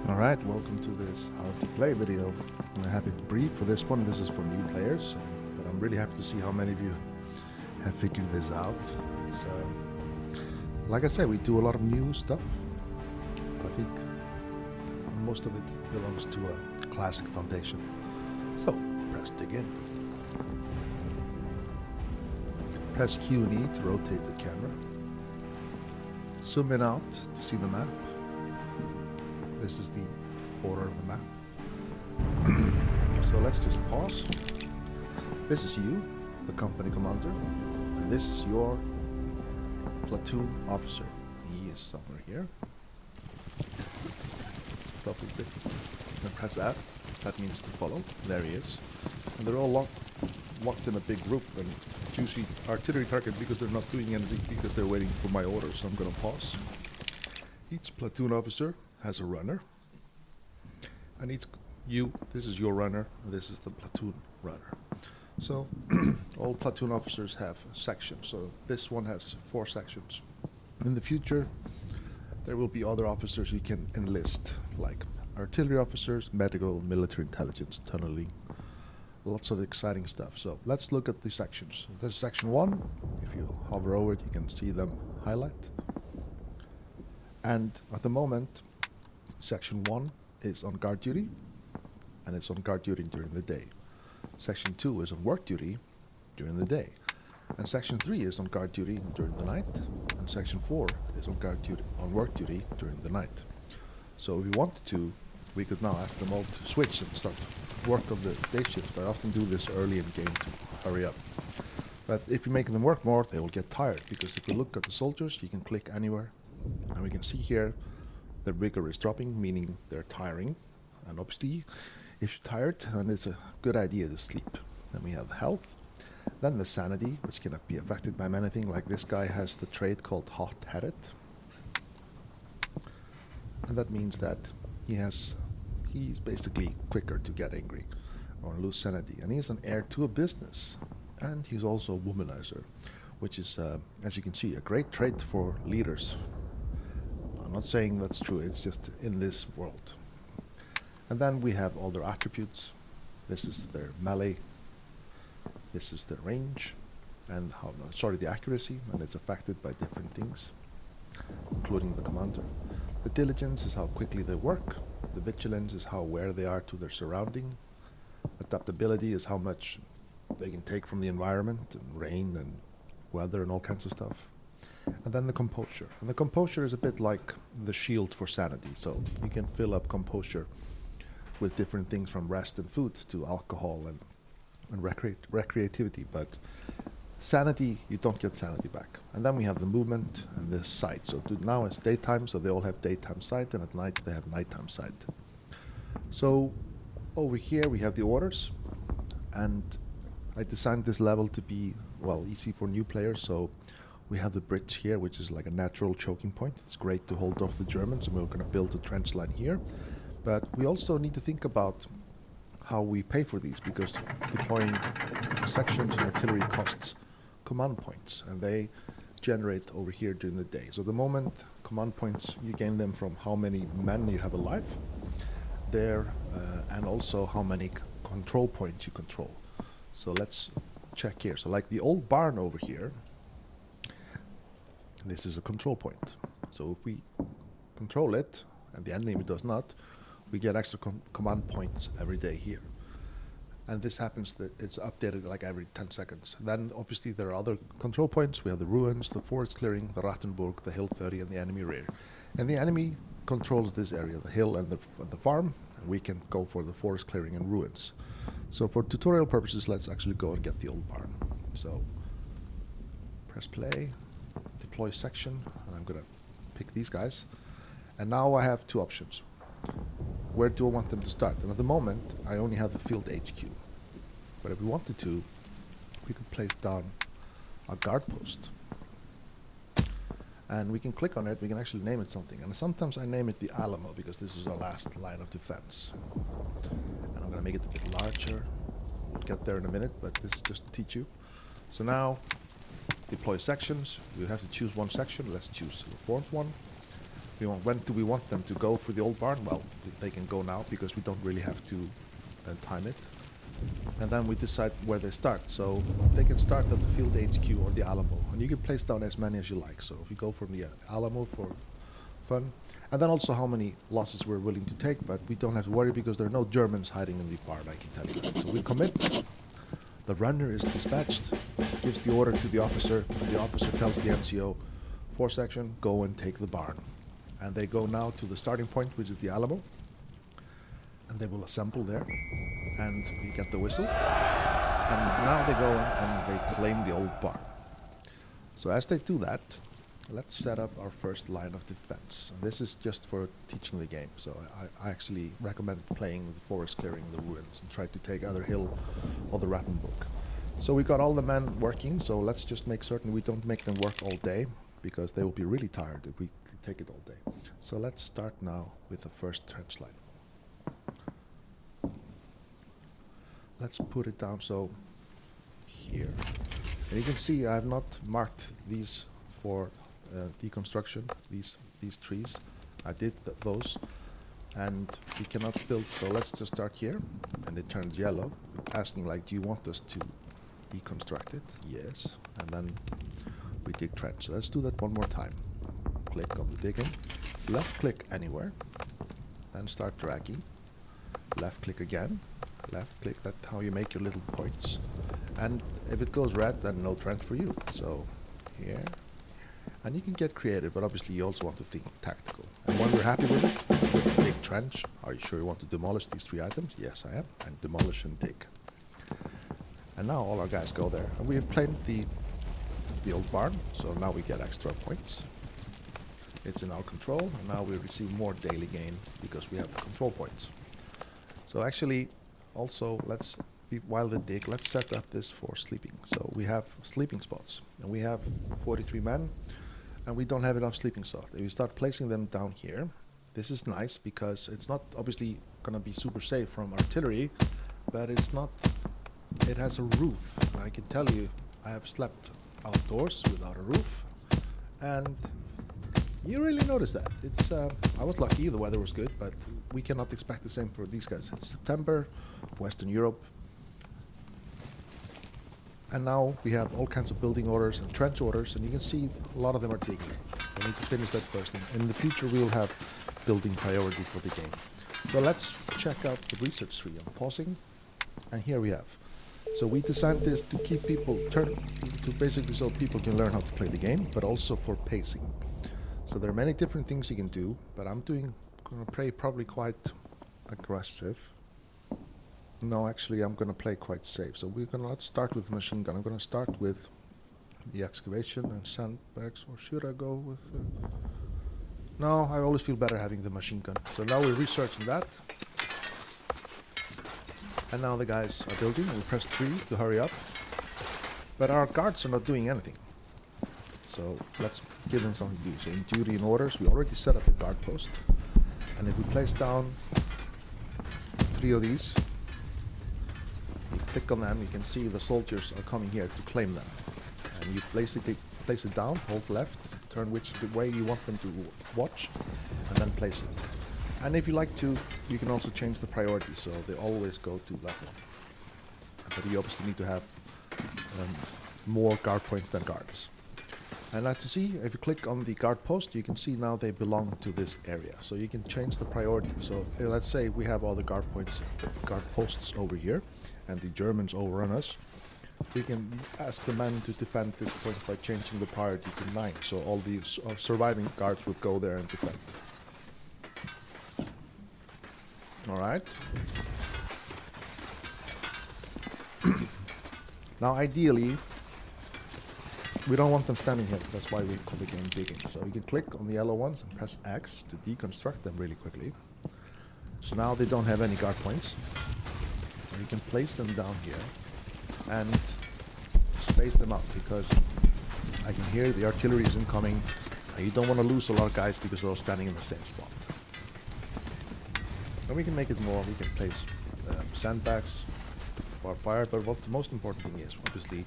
Alright, welcome to this how to play video. I'm happy to brief for this one. This is for new players, but I'm really happy to see how many of you have figured this out. It's like I said, we do a lot of new stuff. I think most of it belongs to a classic foundation. So press dig in. Press Q and E to rotate the camera. Zoom in out to see the map. This is the order of the map. So let's just pause. This is you, the company commander, and this is your platoon officer. He is somewhere here. Double click and press F. That means to follow. There he is. And they're all locked in a big group and choosing artillery target because they're not doing anything because they're waiting for my orders. So I'm gonna pause. Each platoon officer has a runner, and this is your runner, and this is the platoon runner. So all platoon officers have sections, so this one has 4 sections. In the future, there will be other officers you can enlist, like artillery officers, medical, military intelligence, tunneling, lots of exciting stuff. So let's look at the sections. This is section 1. If you hover over it, you can see them highlight. And at the moment, Section 1 is on guard duty, and it's on guard duty during the day. Section 2 is on work duty during the day. And Section 3 is on guard duty during the night. And Section 4 is on work duty during the night. So if we wanted to, we could now ask them all to switch and start work of the day shift. I often do this early in game to hurry up. But if you make them work more, they will get tired, because if you look at the soldiers, you can click anywhere. And we can see here their vigor is dropping, meaning they're tiring. And obviously, if you're tired, then it's a good idea to sleep. Then we have health. Then the sanity, which cannot be affected by many things. Like this guy has the trait called hot-headed. And that means that he's basically quicker to get angry or lose sanity. And he's an heir to a business. And he's also a womanizer, which is, as you can see, a great trait for leaders. I'm not saying that's true, it's just in this world. And then we have all their attributes. This is their melee, this is their range, and the accuracy, and it's affected by different things, including the commander. The diligence is how quickly they work. The vigilance is how aware they are to their surrounding. Adaptability is how much they can take from the environment and rain and weather and all kinds of stuff. And then the composure. And the composure is a bit like the shield for sanity. So you can fill up composure with different things, from rest and food to alcohol and recreativity. But sanity, you don't get sanity back. And then we have the movement and the sight. So now it's daytime, so they all have daytime sight, and at night they have nighttime sight. So over here we have the orders, and I designed this level to be, well, easy for new players. So we have the bridge here, which is like a natural choking point. It's great to hold off the Germans, and we're going to build a trench line here. But we also need to think about how we pay for these, because deploying sections and artillery costs command points, and they generate over here during the day. So the moment command points, you gain them from how many men you have alive there, and also how many control points you control. So let's check here. So like the old barn over here, this is a control point. So if we control it and the enemy does not, we get extra command points every day here. And this happens that it's updated like every 10 seconds. Then obviously there are other control points. We have the ruins, the forest clearing, the Rattenburg, the hill 30, and the enemy rear. And the enemy controls this area, the hill and the farm, and we can go for the forest clearing and ruins. So for tutorial purposes, let's actually go and get the old barn. So press play, deploy section, and I'm gonna pick these guys. And now I have 2 options. Where do I want them to start? And at the moment, I only have the field HQ. But if we wanted to, we could place down a guard post. And we can click on it, we can actually name it something. And sometimes I name it the Alamo, because this is our last line of defense. And I'm gonna make it a bit larger. We'll get there in a minute, but this is just to teach you. So now, deploy sections. You have to choose one section. Let's choose the 4th one. when do we want them to go for the old barn? Well, they can go now because we don't really have to time it. And then we decide where they start. So they can start at the field HQ or the Alamo, and you can place down as many as you like. So if you go from the Alamo for fun, and then also how many losses we're willing to take, but we don't have to worry because there are no Germans hiding in the barn, I can tell you that. So we commit, the runner is dispatched, gives the order to the officer, and the officer tells the NCO, 4 section, go and take the barn. And they go now to the starting point, which is the Alamo, and they will assemble there, and we get the whistle, and now they go and they claim the old barn. So as they do that, let's set up our first line of defense. And this is just for teaching the game, so I actually recommend playing the forest clearing the ruins and try to take either hill or the Rappenburg. So we got all the men working, so let's just make certain we don't make them work all day, because they will be really tired if we take it all day. So let's start now with the first trench line. Let's put it down so here. And you can see I have not marked these for deconstruction, these trees. I did those, and we cannot build, so let's just start here. And it turns yellow, asking like, do you want us to deconstruct it? Yes. And then we dig trench. So let's do that one more time. Click on the digging, left click anywhere, then start dragging, left click again, left click, that's how you make your little points. And if it goes red, then no trench for you. So here, and you can get creative, but obviously you also want to think tactical. And when we're happy with it, dig trench. Are you sure you want to demolish these 3 items? Yes, I am. And demolish and dig. And now all our guys go there. And we have claimed the old barn, so now we get extra points. It's in our control, and now we receive more daily gain because we have the control points. So actually, also, while they dig, let's set up this for sleeping. So we have sleeping spots, and we have 43 men, and we don't have enough sleeping spots. If we start placing them down here, this is nice because it's not obviously going to be super safe from artillery, but it has a roof. I can tell you, I have slept outdoors without a roof, and you really notice that. I was lucky, the weather was good, but we cannot expect the same for these guys. It's September, Western Europe, and now we have all kinds of building orders and trench orders, and you can see a lot of them are digging. We need to finish that first, and in the future we will have building priority for the game. So let's check out the research tree. I'm pausing, and here we have. So we designed this to keep people basically so people can learn how to play the game, but also for pacing. So there are many different things you can do, but I'm gonna play probably quite aggressive. No, actually I'm gonna play quite safe. So let's start with the machine gun. I'm gonna start with the excavation and sandbags, or should I go with no, I always feel better having the machine gun. So now we're researching that. And now the guys are building, and we press 3 to hurry up. But our guards are not doing anything. So let's give them something to do. So in duty and orders, we already set up the guard post. And if we place down 3 of these, you click on them, you can see the soldiers are coming here to claim them. And you basically place it down, hold left, turn which way you want them to watch, and then place it. And if you like to, you can also change the priority, so they always go to that one. But you obviously need to have more guard points than guards. And as you see, if you click on the guard post, you can see now they belong to this area. So you can change the priority. So let's say we have all the guard posts over here, and the Germans overrun us. We can ask the men to defend this point by changing the priority to 9. So all the surviving guards would go there and defend. All right. Now, ideally, we don't want them standing here. That's why we call the game digging. So you can click on the yellow ones and press X to deconstruct them really quickly. So now they don't have any guard points. And you can place them down here and space them out, because I can hear the artillery is incoming, and you don't want to lose a lot of guys because they're all standing in the same spot. And we can make it more. We can place sandbags, barbed wire, but what the most important thing is, obviously,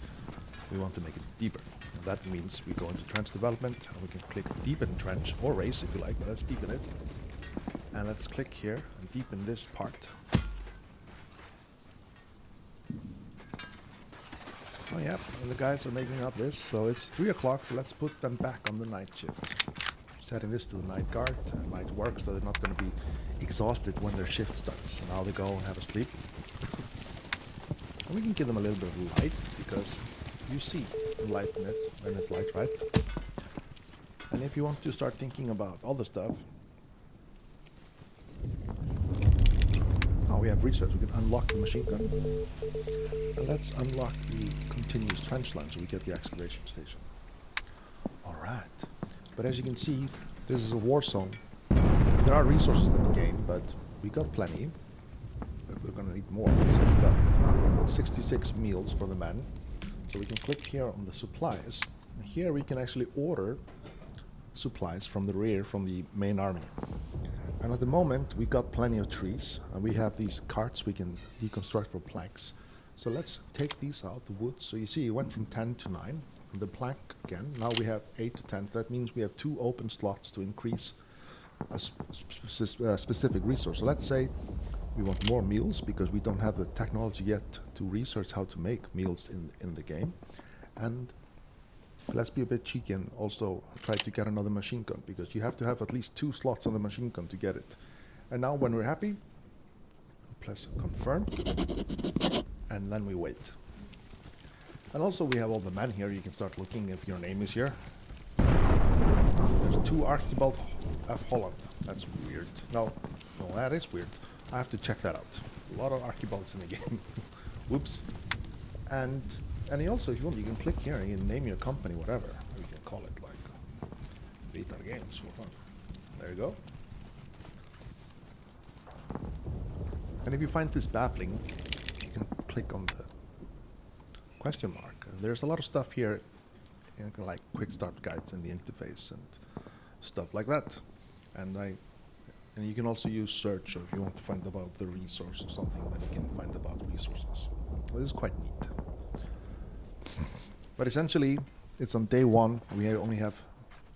we want to make it deeper. And that means we go into trench development, and we can click deepen trench, or raise if you like, but let's deepen it. And let's click here and deepen this part. Oh yeah, and the guys are making up this, so it's 3 o'clock, so let's put them back on the night shift. Setting this to the night guard, it might work, so they're not going to be exhausted when their shift starts. So now they go and have a sleep. And we can give them a little bit of light, because you see light in it when it's light, right? And if you want to start thinking about other stuff, we have research. We can unlock the machine gun. And let's unlock the continuous trench line so we get the excavation station. Alright. But as you can see, this is a war zone. There are resources in the game, but we got plenty. But we're gonna need more. So we got 66 meals for the men. So we can click here on the supplies. And here we can actually order supplies from the rear, from the main army. And at the moment we got plenty of trees, and we have these carts we can deconstruct for planks. So let's take these out, the wood. So you see it went from 10 to 9, and the plank again. Now we have 8 to 10. That means we have 2 open slots to increase a specific resource. So let's say we want more meals, because we don't have the technology yet to research how to make meals in the game. And let's be a bit cheeky and also try to get another machine gun, because you have to have at least 2 slots on the machine gun to get it. And now when we're happy, press confirm, and then we wait. And also we have all the men here. You can start looking if your name is here. There's 2 Archibald F. Holland. That's weird. No, that is weird. I have to check that out. A lot of Archibalds in the game. Whoops. And you also, if you want, you can click here and you can name your company, whatever. Or you can call it like Vitar Games for fun. There you go. And if you find this baffling, you can click on the question mark. And there's a lot of stuff here, like quick start guides in the interface and stuff like that. And you can also use search, or if you want to find about the resource or something, then you can find about resources. Well, this is quite neat. But essentially, it's on day 1. We only have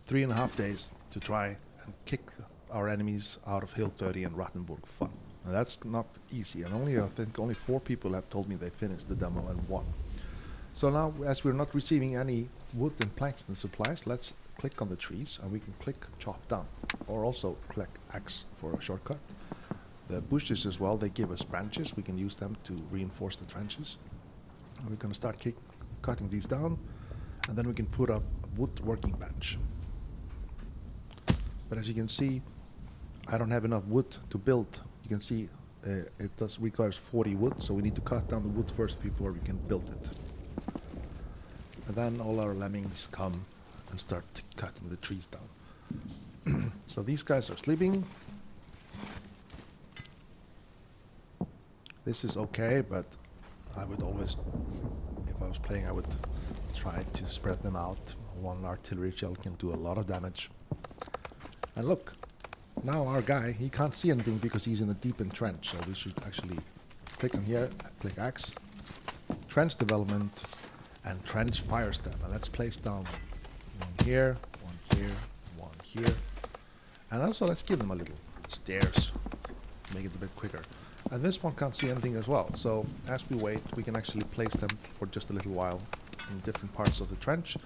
3.5 days to try and kick our enemies out of Hill 30 and Rattenburg Fun. And that's not easy. And I think only 4 people have told me they finished the demo and won. So now, as we're not receiving any wood and planks and supplies, let's click on the trees, and we can click chop down, or also click X for a shortcut. The bushes as well, they give us branches. We can use them to reinforce the trenches. And we're going to start cutting these down, and then we can put up a wood working bench. But as you can see, I don't have enough wood to build. You can see it requires 40 wood, so we need to cut down the wood first before we can build it. And then all our lemmings come and start cutting the trees down. So these guys are sleeping. This is okay, but I would always, if I was playing, I would try to spread them out. One artillery shell can do a lot of damage. And look, now our guy, he can't see anything because he's in a deepened trench. So we should actually click on here, click X, trench development, and trench fire step. And let's place down one here, one here, one here. And also let's give them a little stairs, make it a bit quicker. And this one can't see anything as well. So as we wait, we can actually place them for just a little while in different parts of the trench,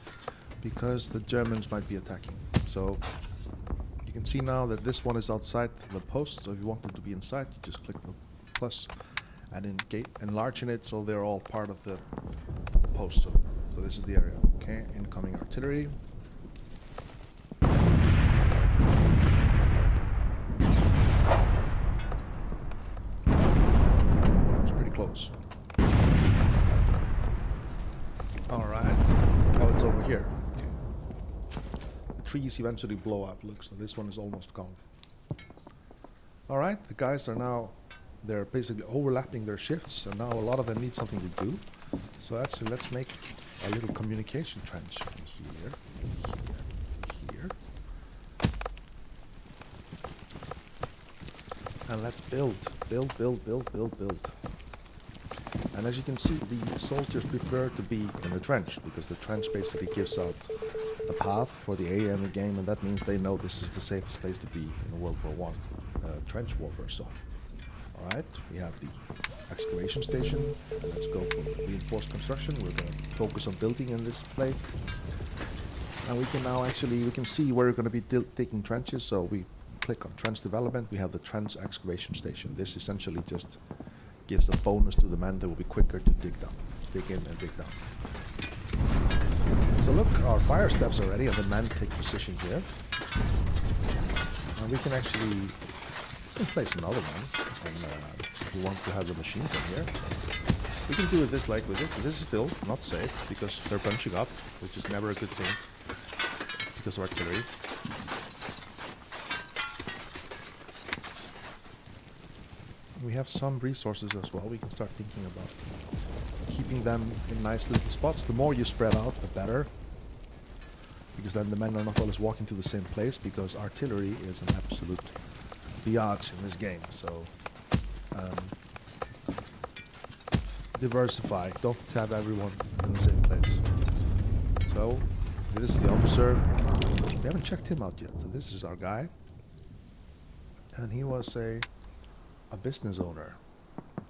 because the Germans might be attacking. So you can see now that this one is outside the post. So if you want them to be inside, you just click the plus and enlarging it so they're all part of the post. So this is the area. Okay, incoming artillery. It's pretty close. Alright. Oh, it's over here. Okay. The trees eventually blow up. Look, so this one is almost gone. Alright, the guys are now, they're basically overlapping their shifts, and now a lot of them need something to do. So actually, let's make a little communication trench here, here. And let's build. And as you can see, the soldiers prefer to be in the trench because the trench basically gives out the path for the AA in the game, and that means they know this is the safest place to be in a World War One trench warfare zone. All right, we have the excavation station. Let's go for reinforced construction. We're going to focus on building in this play. And we can now we can see where we're going to be digging trenches. So we click on trench development. We have the trench excavation station. This essentially just gives a bonus to the men that will be quicker to dig in and dig down. So look, our fire steps are ready and the men take position here. And we can actually place another one. And if we want to have the machine gun here, we can do it this like with it. This is still not safe because they're bunching up, which is never a good thing because of artillery. We have some resources as well. We can start thinking about keeping them in nice little spots. The more you spread out, the better. Because then the men are not always walking to the same place, because artillery is an absolute biatch in this game. So diversify. Don't have everyone in the same place. So this is the officer. We haven't checked him out yet. So this is our guy. And he was a business owner.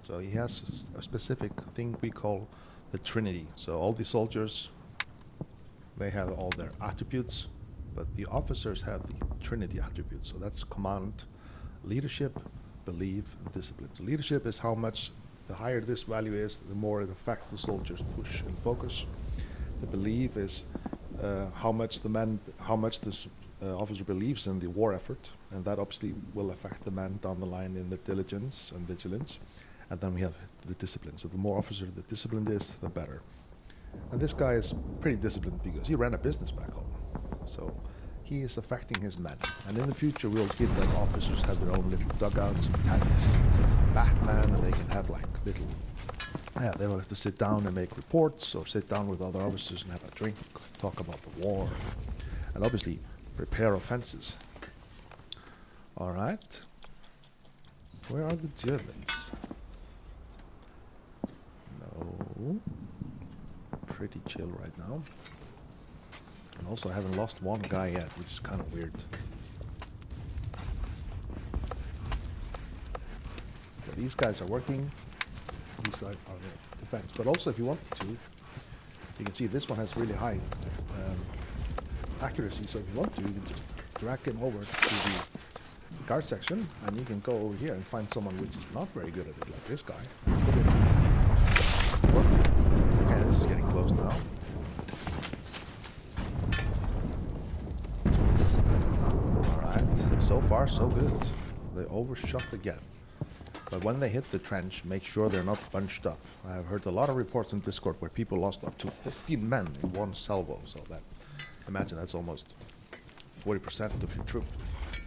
So he has a specific thing we call the Trinity. So all the soldiers, they have all their attributes, but the officers have the Trinity attributes. So that's command, leadership, belief, and discipline. So leadership is how much, the higher this value is, the more it affects the soldiers' push and focus. The belief is how much this officer believes in the war effort, and that obviously will affect the men down the line in their diligence and vigilance. And then we have the discipline. So the more officer the disciplined is, the better. And this guy is pretty disciplined because he ran a business back home. So he is affecting his men. And in the future, we'll give them officers have their own little dugouts and tanks, Batman, and they can have like little, they will have to sit down and make reports or sit down with other officers and have a drink, talk about the war, and obviously prepare offenses. All right. Where are the Germans? No. Pretty chill right now. And also I haven't lost one guy yet, which is kind of weird. So these guys are working. These are the defense. But also if you want to, you can see this one has really high accuracy. So if you want to, you can just drag him over to the guard section, and you can go over here and find someone which is not very good at it, like this guy. Okay, this is getting close now. Alright, so far so good. They overshot again. But when they hit the trench, make sure they're not bunched up. I have heard a lot of reports on Discord where people lost up to 15 men in one salvo, so that, imagine that's almost 40% of your troop.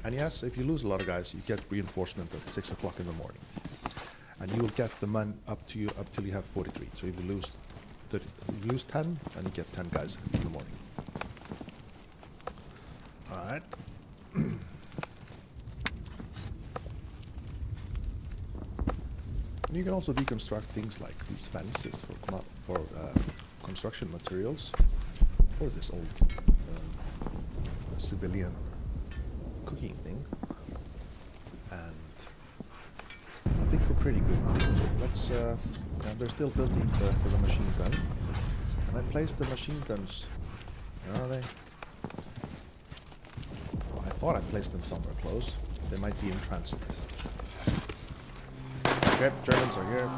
And yes, if you lose a lot of guys, you get reinforcement at 6 o'clock in the morning. And you will get the men up to you up till you have 43. So if you lose 30, if you lose 10, then you get 10 guys in the morning. Alright. And you can also deconstruct things like these fences for construction materials, or this old civilian cooking thing. And I think we're pretty good now. Let's, they're still building for the machine gun. And I placed the machine guns, where are they? Well, I thought I placed them somewhere close. They might be in transit. Okay, Germans are here.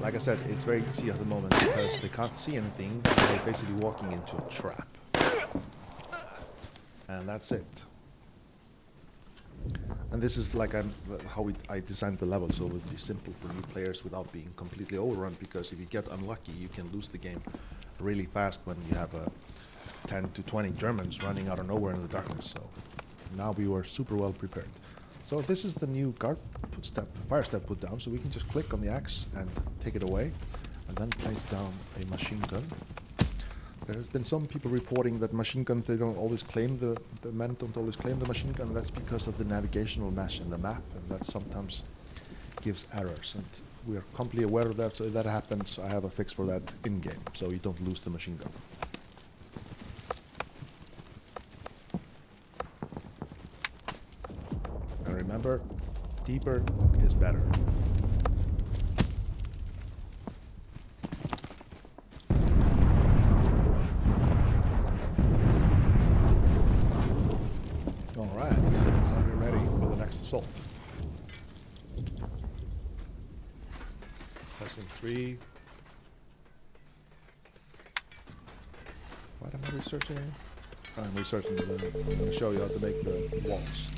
Like I said, it's very easy at the moment because they can't see anything. They're basically walking into a trap. And that's it. And this is like how I designed the level, so it would be simple for new players without being completely overrun, because if you get unlucky, you can lose the game really fast when you have 10 to 20 Germans running out of nowhere in the darkness. So now we were super well prepared. So this is the new guard fire step put down, so we can just click on the axe and take it away, and then place down a machine gun. There's been some people reporting that machine guns, they don't always claim the men don't always claim the machine gun. That's because of the navigational mesh in the map, and that sometimes gives errors. And we are completely aware of that. So if that happens, I have a fix for that in game, so you don't lose the machine gun. And remember, deeper is better. All right, now we're ready for the next assault. Pressing 3. What am I researching? I'm researching I'm going to show you how to make the walls.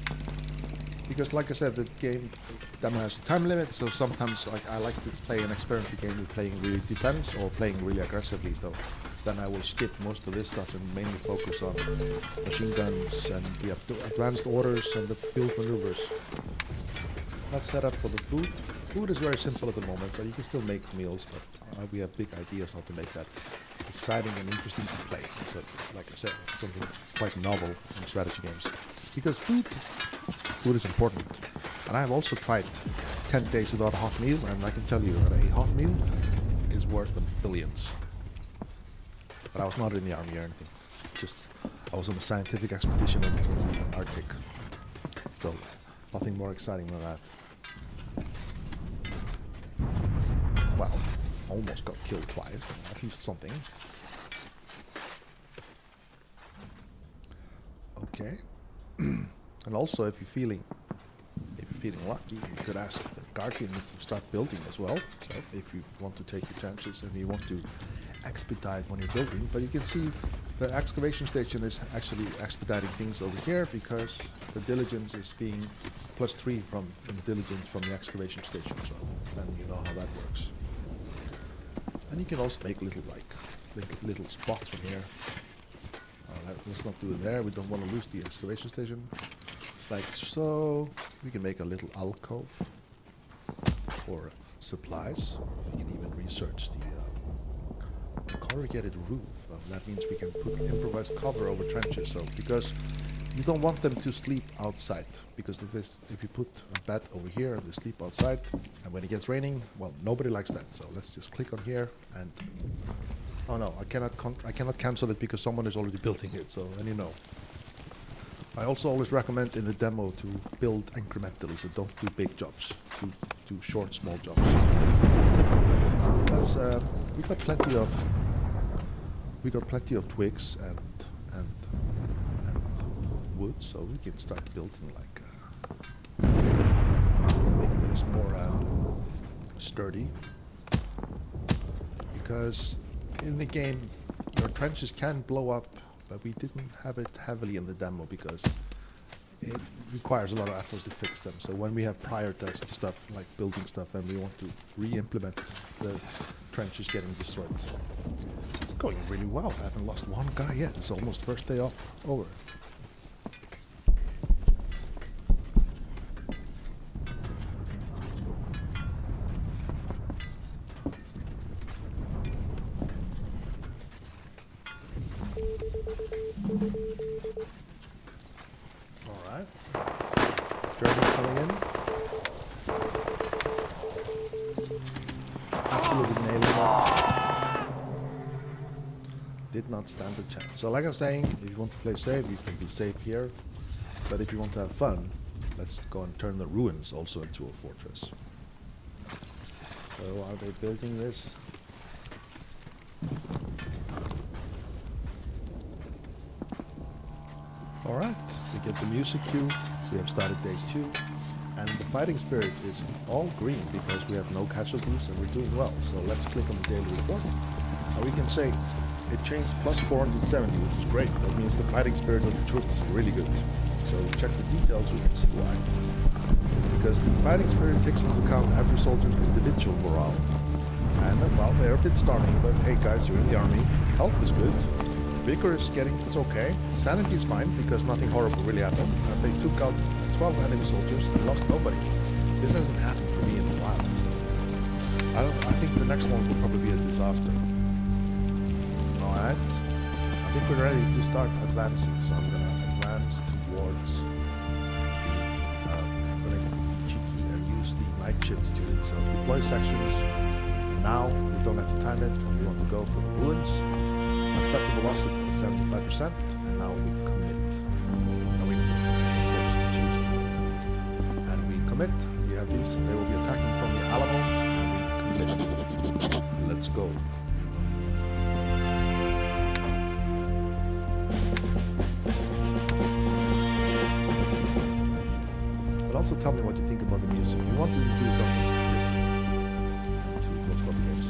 Because like I said, the game demo has a time limit, so sometimes I like to play an experimental game with playing really defense or playing really aggressively, so then I will skip most of this stuff and mainly focus on machine guns and the advanced orders and the field maneuvers. That's set up for the food. Food is very simple at the moment, but you can still make meals, but we have big ideas how to make that exciting and interesting to play. So, like I said, something quite novel in strategy games. Because food is important. And I have also tried 10 days without a hot meal, and I can tell you that a hot meal is worth billions. But I was not in the army or anything. Just, I was on a scientific expedition in the Arctic. So, nothing more exciting than that. Well, almost got killed twice, at least something. Okay. And also, if you're feeling lucky, you could ask the Guardians to start building as well. So if you want to take your chances and you want to expedite when you're building, but you can see the excavation station is actually expediting things over here because the diligence is being +3 from diligence from the excavation station. So then you know how that works. And you can also make little spots from here. Let's not do it there. We don't want to lose the excavation station. Like so, we can make a little alcove for supplies. We can even research the corrugated roof. That means we can put improvised cover over trenches. So because you don't want them to sleep outside, because if you put a bed over here and they sleep outside, and when it gets raining, well, nobody likes that. So let's just click on here and oh no, I cannot cancel it because someone is already building it. So then you know. I also always recommend in the demo to build incrementally, so don't do big jobs. Do short, small jobs. That's we got plenty of twigs and wood, so we can start building making this more sturdy. Because in the game, your trenches can blow up. But we didn't have it heavily in the demo because it requires a lot of effort to fix them. So when we have prior test stuff, like building stuff, then we want to re-implement the trenches getting destroyed. It's going really well. I haven't lost one guy yet. It's almost first day off over. Alright. German coming in. Absolutely nailing it. Did not stand a chance. So like I was saying, if you want to play safe, you can be safe here. But if you want to have fun, let's go and turn the ruins also into a fortress. So are they building this? Alright, we get the music cue, we have started day 2, and the fighting spirit is all green because we have no casualties and we're doing well. So let's click on the daily report, and we can say it changed plus 470, which is great. That means the fighting spirit of the troops is really good. So check the details, we can see why. Because the fighting spirit takes into account every soldier's individual morale. And well, they're a bit starving, but hey guys, you're in the army, health is good. Vigor is it's okay. Sanity is fine because nothing horrible really happened. And they took out 12 enemy soldiers and lost nobody. This hasn't happened for me in a while. I think the next one will probably be a disaster. Alright. I think we're ready to start advancing, so I'm gonna advance towards the I'm gonna be cheeky and use the night shift to it. So deploy sections. Now we don't have to time it. We want to go for the ruins. I've set the velocity at 75%, and now we commit. Now we, of course, choose to. And we commit. We have these. They will be attacking from the Alamo, and we commit. Let's go. But also tell me what you think about the music. We want to do something different to Ghost Goblin games.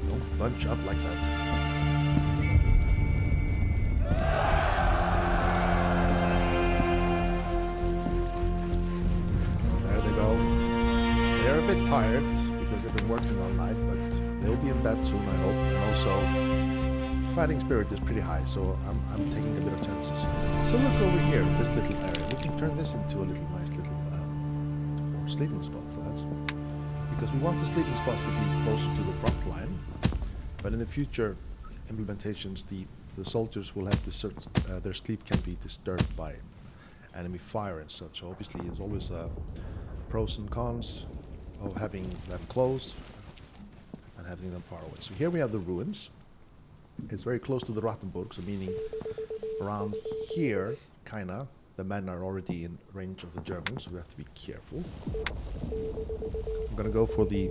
Don't bunch up like that. There they go. They're a bit tired because they've been working all night, but they'll be in bed soon, I hope. And also, fighting spirit is pretty high, so I'm taking a bit of chances. So look over here, this little area. We can turn this into a little nice little for sleeping spots. So that's because we want the sleeping spots to be closer to the front line. But in the future implementations, the soldiers will have their sleep can be disturbed by enemy fire and such. So obviously, there's always pros and cons of having them close and having them far away. So here we have the ruins. It's very close to the Rottenburg, so meaning around here, kinda, the men are already in range of the Germans, so we have to be careful. I'm gonna go for the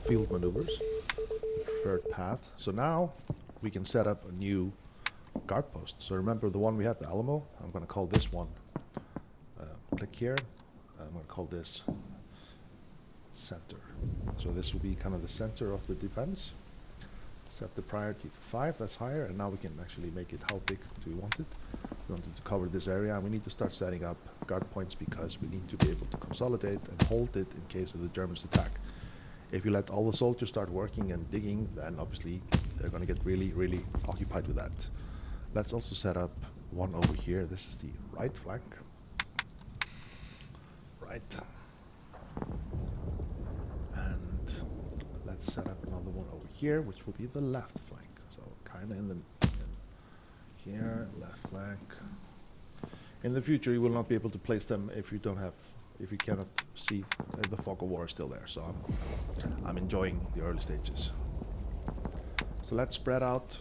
field maneuvers, preferred path. So now we can set up a new guard post. So remember the one we had, the Alamo? I'm gonna call this one, click here, I'm gonna call this center. So this will be kind of the center of the defense. Set the priority to 5, that's higher, and now we can actually make it how big do we want it. We want it to cover this area, and we need to start setting up guard points because we need to be able to consolidate and hold it in case of the Germans attack. If you let all the soldiers start working and digging, then obviously they're going to get really, really occupied with that. Let's also set up one over here. This is the right flank. Right. And let's set up another one over here, which will be the left flank. So kind of in here, left flank. In the future, you will not be able to place them if you cannot see the fog of war is still there. So I'm enjoying the early stages. So let's spread out.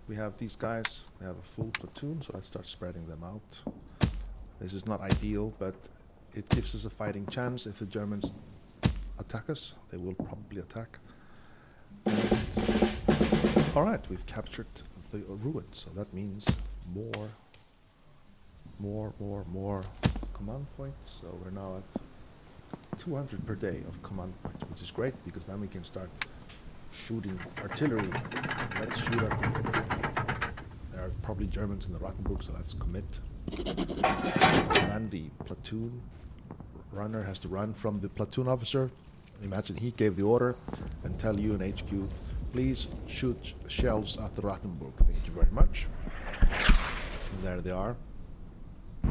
We have these guys. We have a full platoon, so let's start spreading them out. This is not ideal, but it gives us a fighting chance. If the Germans attack us, they will probably attack. All right, we've captured the ruins, so that means more command points. So we're now at 200 per day of command points, which is great because then we can start shooting artillery. Let's shoot at them. There are probably Germans in the Rottenburg, so let's commit. And then the platoon runner has to run from the platoon officer. Imagine he gave the order and tell you in HQ, please shoot shells at the Rottenburg. Thank you very much. And there they are. A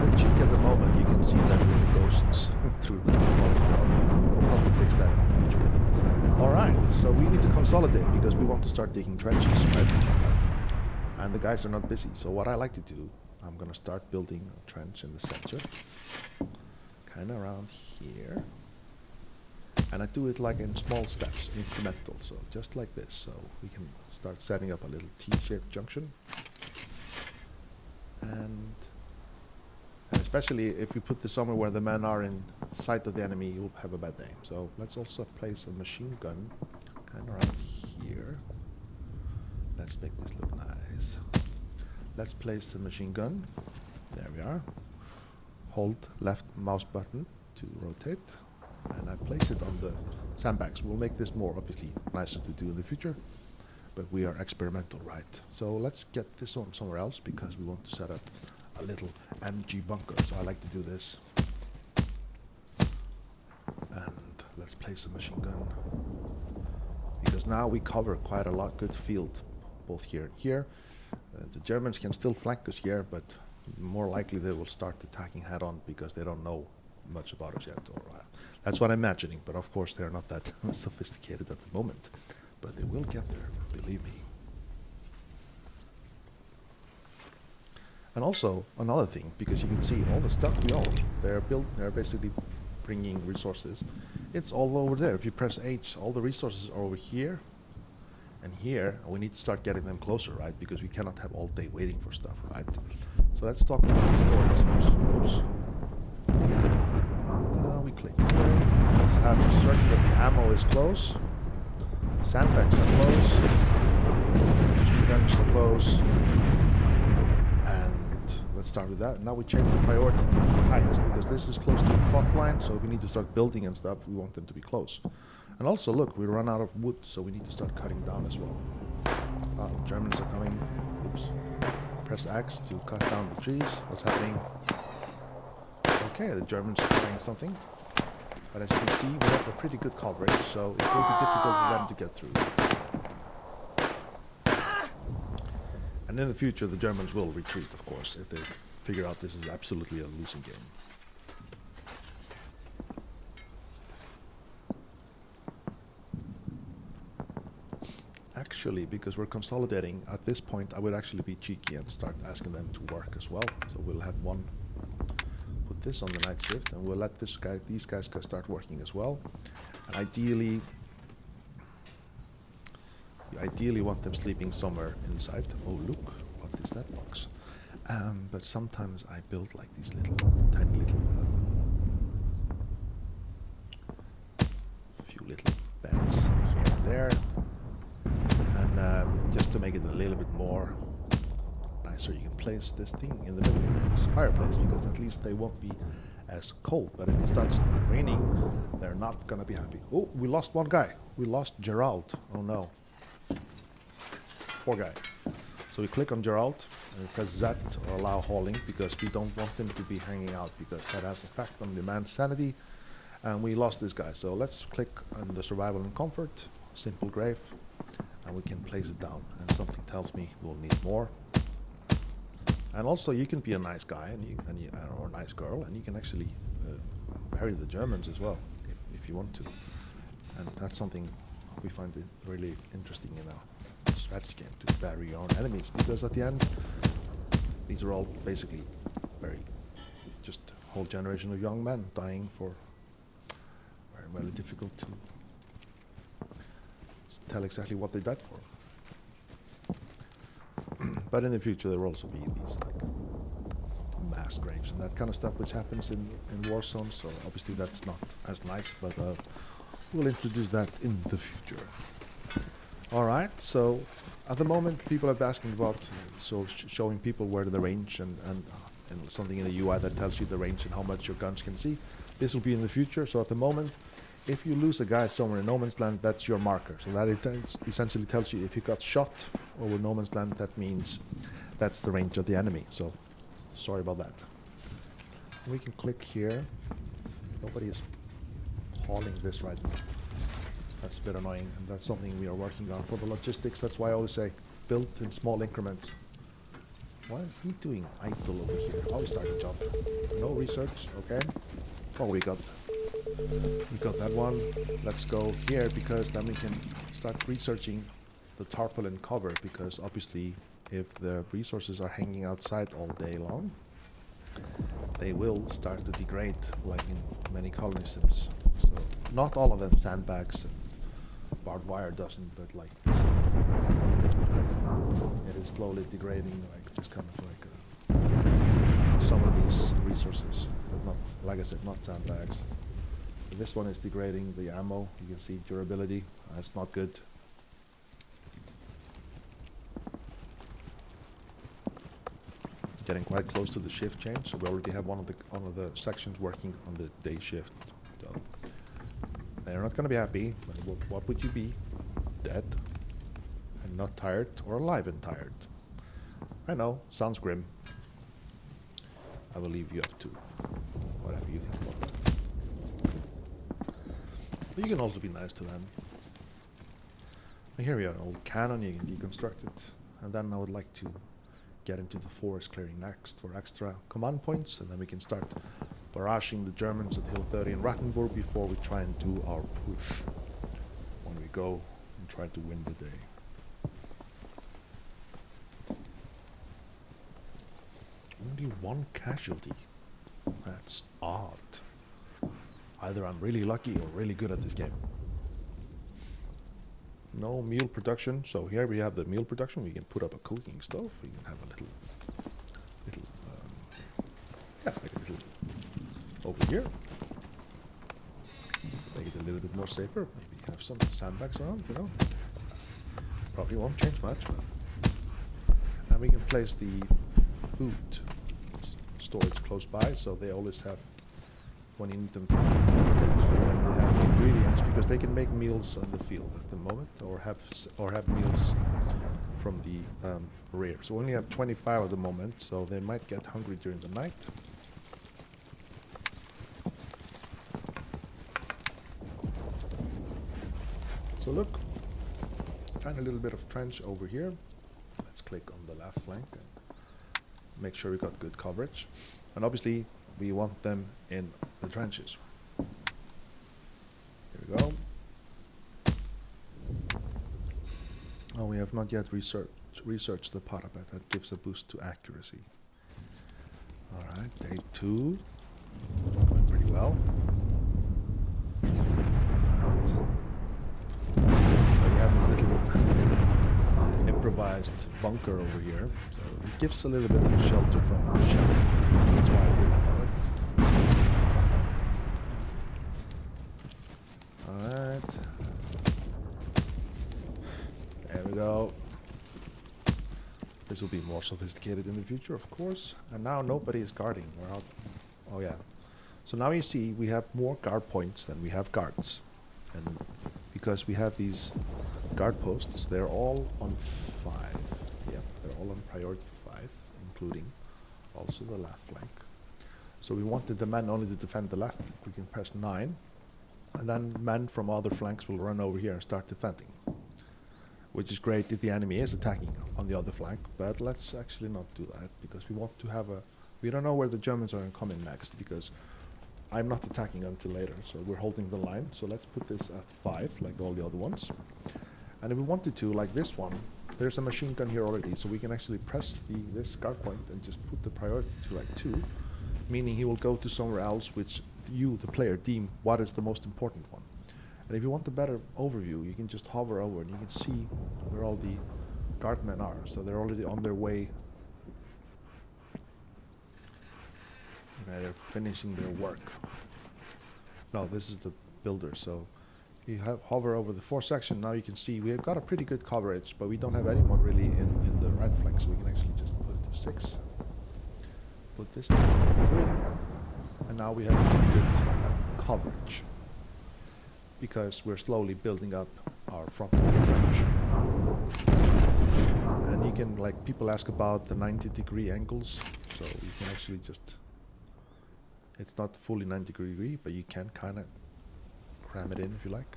bit cheeky at the moment. You can see that little ghosts through the wall. We'll probably fix that in the future. All right, so we need to consolidate because we want to start digging trenches, right? And the guys are not busy. So what I like to do, I'm going to start building a trench in the center, kind of around here. And I do it like in small steps, incremental, so just like this. So we can start setting up a little T-shaped junction. And especially if we put this somewhere where the men are in sight of the enemy, you'll have a bad day. So let's also place a machine gun kind of around here. Let's make this look nice. Let's place the machine gun. There we are. Hold left mouse button to rotate. And I place it on the sandbags. We'll make this more obviously nicer to do in the future. But we are experimental, right? So let's get this on somewhere else because we want to set up a little MG bunker. So I like to do this. And let's place a machine gun. Because now we cover quite a lot good field, both here and here. The Germans can still flank us here, but more likely they will start attacking head-on because they don't know much about us yet. Or that's what I'm imagining, but of course they're not that sophisticated at the moment. But they will get there, believe me. And also another thing, because you can see all the stuff we own, they're basically bringing resources. It's all over there. If you press H, all the resources are over here and here, and we need to start getting them closer, right? Because we cannot have all day waiting for stuff, right? So let's talk about the storage. Oops. We click here. Let's have certain that the ammo is close. Sandbags are close. Machine guns are close. And let's start with that. Now we change the priority to the highest because this is close to the front line, so if we need to start building and stuff, we want them to be close. And also, look, we run out of wood, so we need to start cutting down as well. The Germans are coming. Oops. Press X to cut down the trees. What's happening? Okay, the Germans are trying something. But as you can see, we have a pretty good coverage, so it will be difficult for them to get through. And in the future, the Germans will retreat, of course, if they figure out this is absolutely a losing game. Actually, because we're consolidating, at this point, I would actually be cheeky and start asking them to work as well. So we'll have one. Put this on the night shift, and we'll let these guys start working as well. And ideally, you ideally want them sleeping somewhere inside. Oh, look, what is that box? But sometimes I build like these little, tiny little, few little beds here and there, and just to make it a little bit more nicer, you can place this thing in the middle of this fireplace because at least they won't be as cold. But if it starts raining, they're not gonna be happy. Oh, we lost one guy. We lost Gerald. Oh no. Poor guy. So we click on Gerald and we press Z or allow hauling because we don't want him to be hanging out because that has effect on the man's sanity. And we lost this guy. So let's click on the survival and comfort, simple grave, and we can place it down. And something tells me we'll need more. And also, you can be a nice guy or a nice girl, and you can actually bury the Germans as well, if you want to. And that's something we find it really interesting in our strategy game, to bury your own enemies, because at the end, these are all basically just a whole generation of young men dying for very difficult to tell exactly what they died for. But in the future, there will also be these like mass graves and that kind of stuff, which happens in war zones. So obviously that's not as nice, but we'll introduce that in the future. All right. So at the moment, people are asking about showing people where the range and something in the UI that tells you the range and how much your guns can see. This will be in the future. So at the moment, if you lose a guy somewhere in no man's land, that's your marker. So that essentially tells you if you got shot over no man's land, that means that's the range of the enemy. So sorry about that. We can click here. Nobody is hauling this right now. That's a bit annoying, and that's something we are working on for the logistics. That's why I always say build in small increments. What is he doing idle over here? Oh, we start a job. No research, okay. Oh, we got that one. Let's go here because then we can start researching the tarpaulin cover, because obviously if the resources are hanging outside all day long, they will start to degrade like in many colony sims. So not all of them, sandbags and barbed wire doesn't, but like this, it is slowly degrading like this kind of like some of these resources, but not, like I said, not sandbags. This one is degrading the ammo. You can see durability. That's not good. Getting quite close to the shift change, so we already have one of the sections working on the day shift. So they're not going to be happy. But what would you be? Dead and not tired, or alive and tired? I know, sounds grim. I will leave you up to whatever you think about that. But you can also be nice to them. Here we have an old cannon, you can deconstruct it. And then I would like to get into the forest clearing next for extra command points, and then we can start barraging the Germans at Hill 30 in Rattenburg before we try and do our push when we go and try to win the day. only one casualty. That's odd. Either I'm really lucky or really good at this game. No meal production. So here we have the meal production. We can put up a cooking stove. We can have a little, like a little over here. Make it a little bit more safer. Maybe have some sandbags around, you know. Probably won't change much, but. And we can place the food storage close by, so they always have, when you need them to eat food, and they have the ingredients, because they can make meals on the field at the moment, or have meals from the rear. So we only have 25 at the moment, so they might get hungry during the night. So look, find a little bit of trench over here. Let's click on the left flank and make sure we got good coverage. And obviously, we want them in the trenches. There we go. Oh, we have not yet researched the parapet. That gives a boost to accuracy. All right, day 2, going pretty well. So you have this little improvised bunker over here, so it gives a little bit of shelter from the shell. That's why I did that. Alright. There we go. This will be more sophisticated in the future, of course. And now nobody is guarding. We're out. Oh yeah. So now you see we have more guard points than we have guards. And because we have these guard posts, they're all on 5. Yep, they're all on priority 5, including also the left flank. So we wanted the men only to defend the left. We can press 9, and then men from other flanks will run over here and start defending, which is great if the enemy is attacking on the other flank. But let's actually not do that, because we want to have a. We don't know where the Germans are going to come in next, because I'm not attacking until later, so we're holding the line. So let's put this at 5, like all the other ones. And if we wanted to, like this one, there's a machine gun here already, so we can actually press this guard point and just put the priority to like 2, meaning he will go to somewhere else which you, the player, deem what is the most important one. And if you want a better overview, you can just hover over and you can see where all the guardmen are. So they're already on their way. Okay, they're finishing their work. No, this is the builder, so you hover over the 4 section. Now you can see we have got a pretty good coverage, but we don't have anyone really in the right flank, so we can actually just put it to 6. Put this to 3. And now we have pretty good coverage, because we're slowly building up our frontal trench. And you can, like, people ask about the 90-degree angles, so you can actually just, it's not fully 90-degree, but you can kind of cram it in if you like.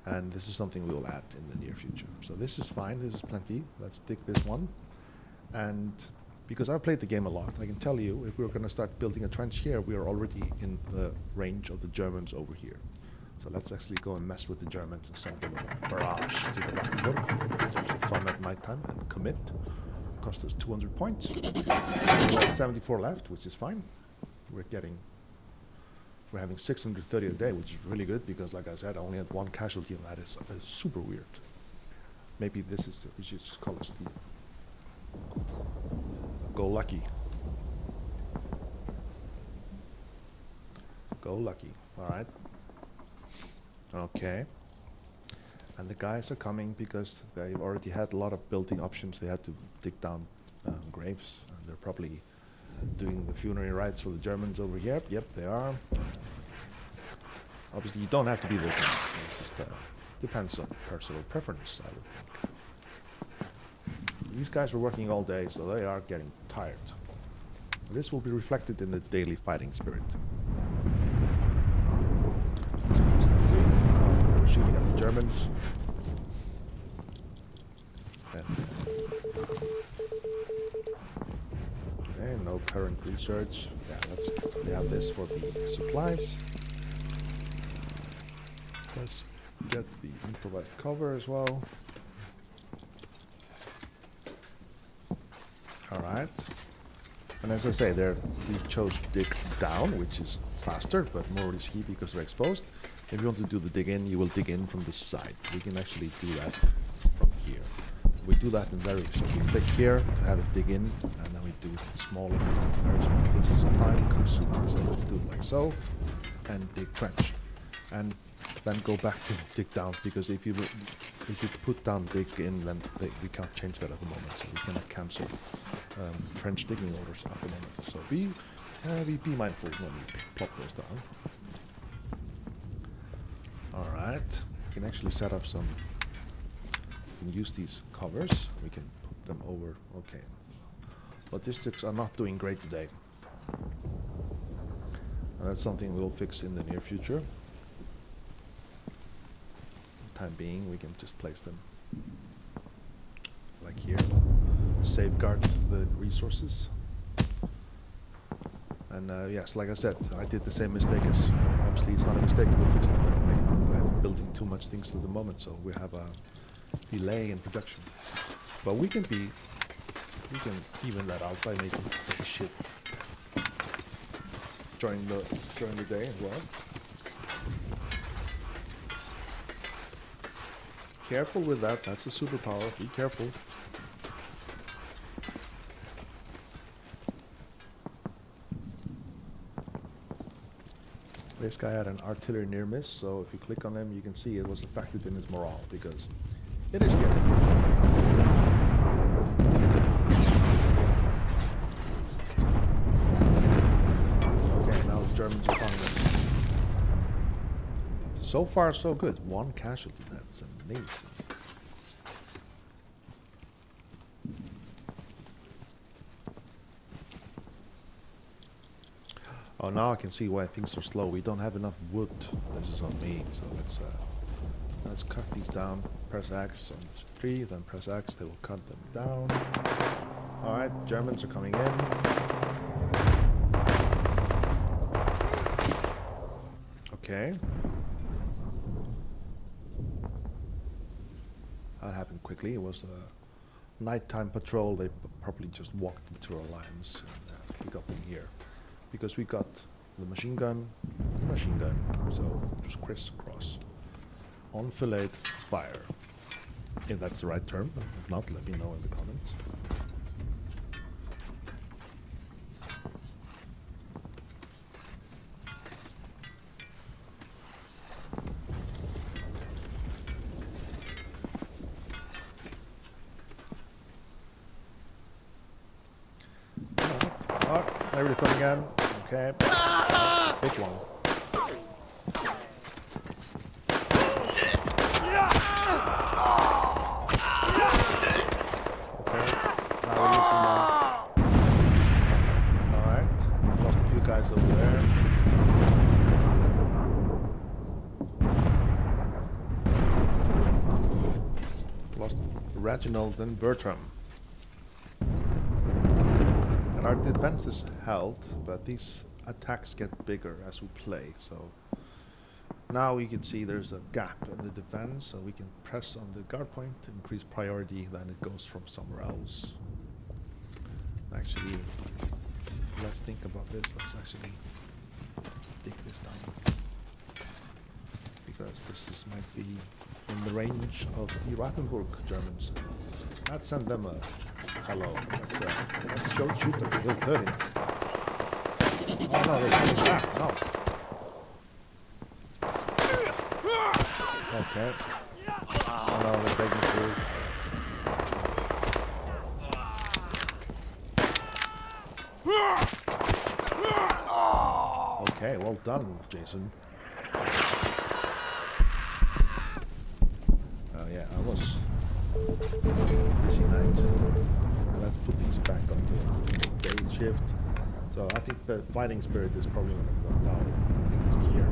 And this is something we will add in the near future. So this is fine, this is plenty. Let's take this one. And because I've played the game a lot, I can tell you, if we're going to start building a trench here, we are already in the range of the Germans over here. So let's actually go and mess with the Germans and send them a barrage to the back. It's also fun at night time and commit. Cost us 200 points. We have 74 left, which is fine. We're having 630 a day, which is really good, because like I said, I only had 1 casualty, and that is super weird. Maybe this is, we should just call this the Go Lucky. Go Lucky, alright. Okay. And the guys are coming because they've already had a lot of building options. They had to dig down graves, and they're probably doing the funerary rites for the Germans over here. Yep, they are. Obviously, you don't have to be this nice. It's just depends on personal preference, I would think. These guys were working all day, so they are getting tired. This will be reflected in the daily fighting spirit. We're shooting at the Germans. Okay, no current research. Yeah, we have this for the supplies. Let's get the improvised cover as well. Alright. And as I say, there we chose dig down, which is faster but more risky because they're exposed. If you want to do the dig in, you will dig in from the side. We can actually do that from here. We do that in very, so we click here to have it dig in, and then we do it small increments, very small. This is time consuming, so let's do it like so, and dig trench. And then go back to dig down, because if you put down dig in, then we can't change that at the moment, so we cannot cancel trench digging orders at the moment. So be mindful when you plop those down. Alright, we can actually set up some, we can use these covers, we can put them over, okay. Logistics are not doing great today. And that's something we'll fix in the near future. Time being, we can just place them like here, safeguard the resources. And yes, like I said, I did the same mistake as, obviously it's not a mistake, we'll fix it, but I'm building too much things at the moment, so we have a delay in production. But we can even that out by making shit during the day as well. Careful with that, that's a superpower, be careful. This guy had an artillery near miss, so if you click on him you can see it was affected in his morale, because it is scary. Okay, now the Germans are coming in. So far so good, one casualty, that's amazing. Oh, now I can see why things are slow. We don't have enough wood. This is on me, so let's cut these down. Press X on 3, then press X, they will cut them down. Alright, Germans are coming in. Okay. That happened quickly. It was a nighttime patrol. They probably just walked into our lines, and we got them here. Because we got the machine gun, so just crisscross. Enfilade fire. If that's the right term. If not, let me know in the comments. Alright, everybody coming in. Okay. Big one. Okay. Now we're using Alright. Lost a few guys over there. Lost Reginald and Bertram. And our defense is held, but these attacks get bigger as we play, so now you can see there's a gap in the defense, so we can press on the guard point to increase priority, then it goes from somewhere else. Actually, let's think about this. Let's actually dig this down, because this might be in the range of the Rattenburg Germans. Let's send them a hello. Let's shoot at the Hill 30. Oh no, they're coming back. No. Okay. Oh no, they're breaking through. Okay, well done, Jason. Oh yeah, I was busy night. Now let's put these back on the day shift. So I think the fighting spirit is probably going to go down, at least here.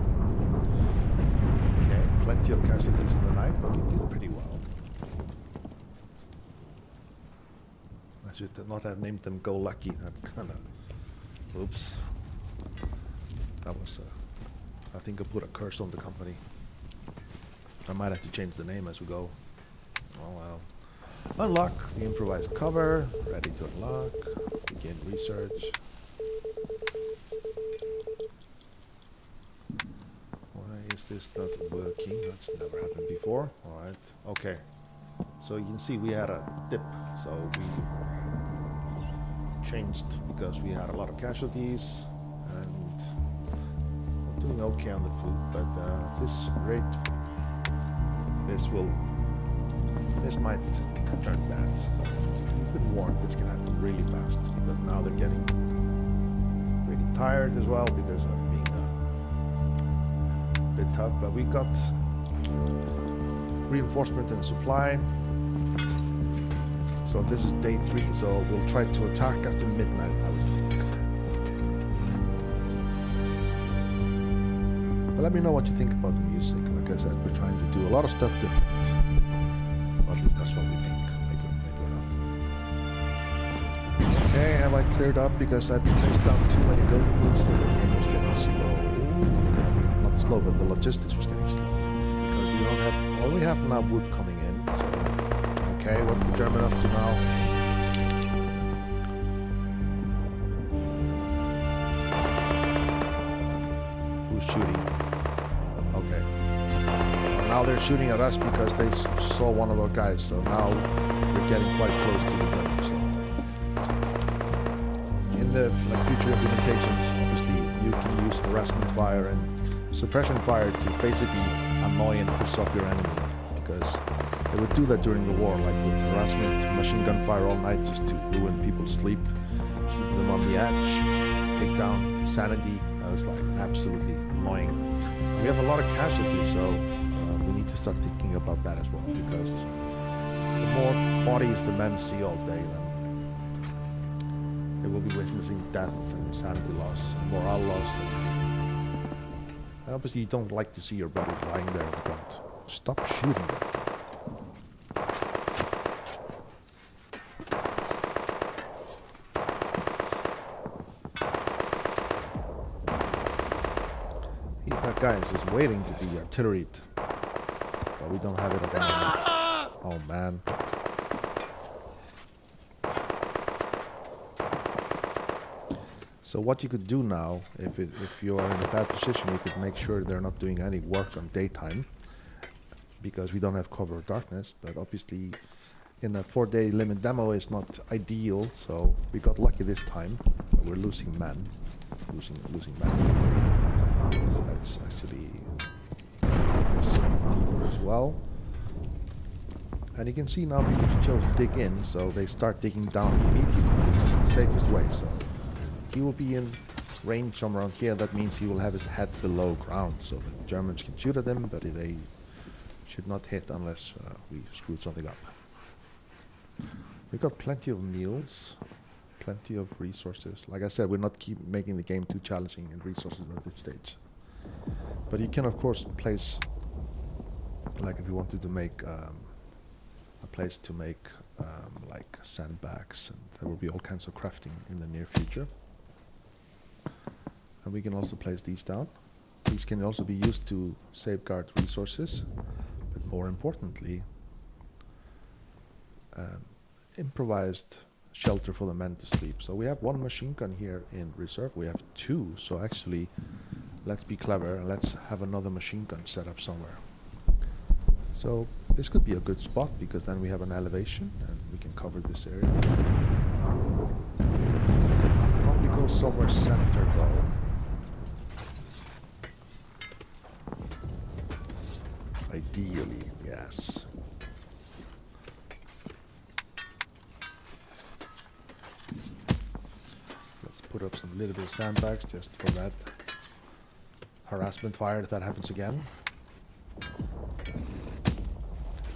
Okay, plenty of casualties in the night, but we did pretty well. I should not have named them Go Lucky. That kind of... Oops. That was... I think I put a curse on the company. I might have to change the name as we go. Oh well. Unlock the improvised cover. Ready to unlock. Begin research. research. Why is this not working? That's never happened before. Alright, okay. So you can see we had a dip, so we changed because we had a lot of casualties and we're doing okay on the food, but this rate, this might turn bad. You've been warned this can happen really fast because now they're getting really tired as well because of being a bit tough, but we got reinforcement and supply. So this is day 3, so we'll try to attack after midnight. But let me know what you think about the music. Like I said, we're trying to do a lot of stuff different. Or at least that's what we think. Maybe we're not. Okay, have I cleared up because I've placed down too many buildings and the game was getting slow. Not slow, but the logistics was getting slow. Because we don't have, well, we have now wood coming in. So. Okay, what's the German up to now? Who's shooting? Okay. Well, now they're shooting at us because they saw one of our guys, so now they're getting quite close to the Germans. So. In the future implementations, obviously, you can use harassment fire and suppression fire to basically annoy and piss off your enemy, because they would do that during the war, like with harassment, machine gun fire all night just to ruin people's sleep, keep them on the edge, take down sanity. That was like absolutely annoying. We have a lot of casualties, so we need to start thinking about that as well, because the more bodies the men see all day, then they will be witnessing death and sanity loss and morale loss. And obviously you don't like to see your buddies lying there on the ground. Stop shooting them. That guy is just waiting to be artilleried, but we don't have it at the moment. Oh man. So what you could do now, if you're in a bad position, you could make sure they're not doing any work on daytime, because we don't have cover of darkness. But obviously, in a 4-day limit demo, is not ideal. So we got lucky this time. We're losing men, losing men. So let's actually this deeper as well. And you can see now people chose dig in, so they start digging down immediately, which is the safest way. So he will be in range somewhere around here. That means he will have his head below ground, so the Germans can shoot at him, but they should not hit unless we screwed something up. We've got plenty of meals, plenty of resources. Like I said, we're not keep making the game too challenging in resources at this stage. But you can of course place, like if you wanted to make a place to make like sandbags, and there will be all kinds of crafting in the near future. And we can also place these down. These can also be used to safeguard resources, but more importantly, improvised shelter for the men to sleep. So we have 1 machine gun here in reserve. We have 2, so actually let's be clever and let's have another machine gun set up somewhere. So this could be a good spot, because then we have an elevation and we can cover this area. Probably go somewhere centered though. Ideally, yes. Let's put up some little bit of sandbags just for that harassment fire if that happens again.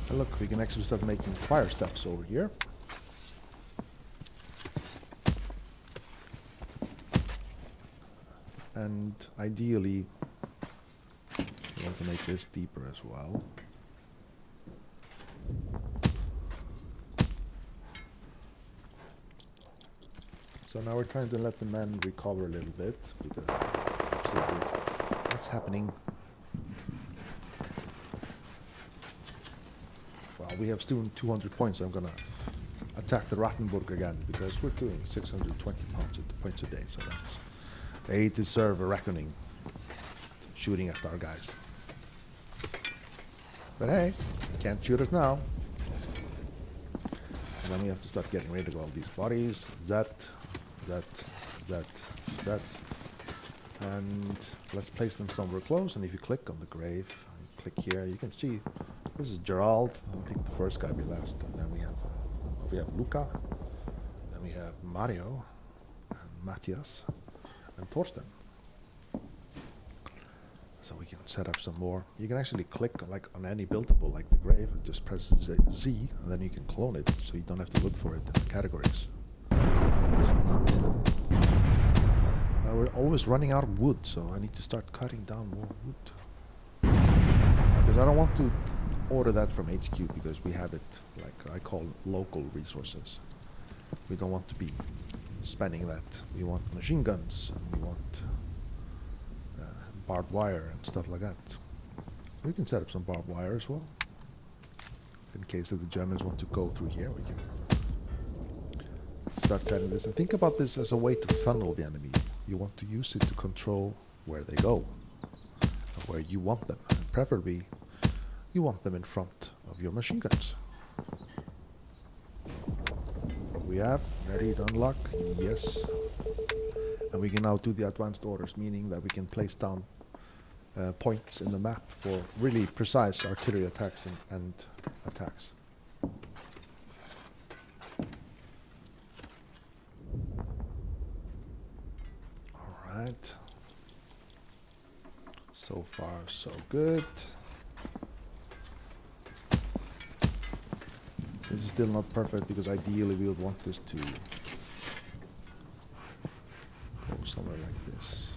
And look, we can actually start making fire steps over here. And ideally, we want to make this deeper as well. So now we're trying to let the men recover a little bit, because absolutely what's happening. Well, we have still 200 points. I'm gonna attack the Rattenburg again, because we're doing 620 points a day, so that's... They deserve a reckoning, shooting at our guys. But hey, can't shoot us now. And then we have to start getting rid of all these bodies. That. And let's place them somewhere close. And if you click on the grave, click here, you can see this is Gerald. I think the first guy will be last. And then we have Luca. Then we have Mario and Matthias and Torsten. So we can set up some more. You can actually click like on any buildable, like the grave, and just press Z, and then you can clone it, so you don't have to look for it in the categories. We're always running out of wood, so I need to start cutting down more wood. Because I don't want to order that from HQ, because we have it, like I call local resources. We don't want to be spending that. We want machine guns, and we want barbed wire and stuff like that. We can set up some barbed wire as well. In case that the Germans want to go through here, we can start setting this. And think about this as a way to funnel the enemy. You want to use it to control where they go, and where you want them. And preferably, you want them in front of your machine guns. We have ready to unlock, yes. And we can now do the advanced orders, meaning that we can place down points in the map for really precise artillery attacks and attacks. Alright. So far, so good. This is still not perfect, because ideally we would want this to go somewhere like this.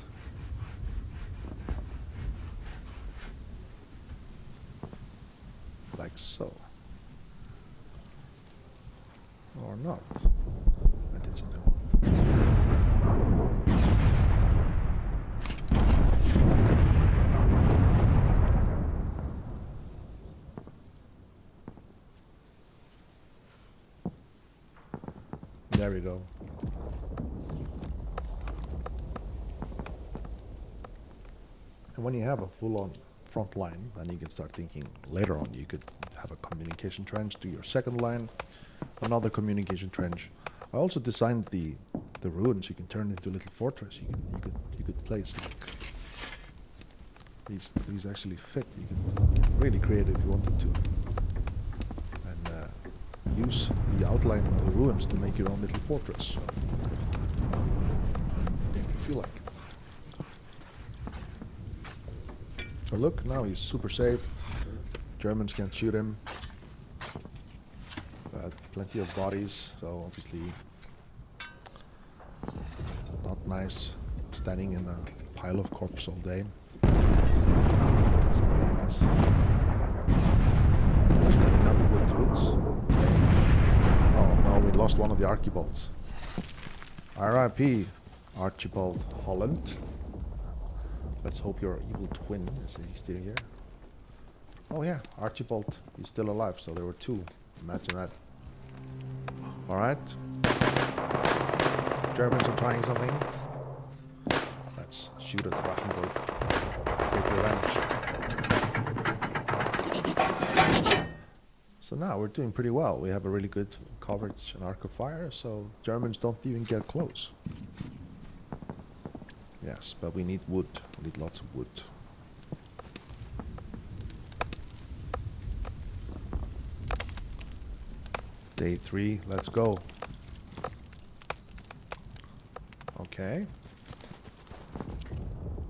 Like so. Or not. I did something wrong. There we go. And when you have a full-on front line, then you can start thinking later on you could have a communication trench to your second line, another communication trench. I also designed the ruins. You can turn into a little fortress. You could place like these actually fit. You can get really creative if you wanted to, and use the outline of the ruins to make your own little fortress. So, if you feel like it. So look, now he's super safe. Germans can't shoot him. But plenty of bodies, so obviously not nice standing in a pile of corpse all day. That's really nice. Oh no, we lost one of the Archibalds. R.I.P. Archibald Holland. Let's hope your evil twin is he still here. Oh yeah, Archibald, he's still alive, so there were two. Imagine that. Alright. Germans are trying something. Let's shoot at Rattenburg. Take revenge. So now we're doing pretty well. We have a really good coverage and arc of fire, so Germans don't even get close. Yes, but we need wood. We need lots of wood. Day 3, let's go. Okay.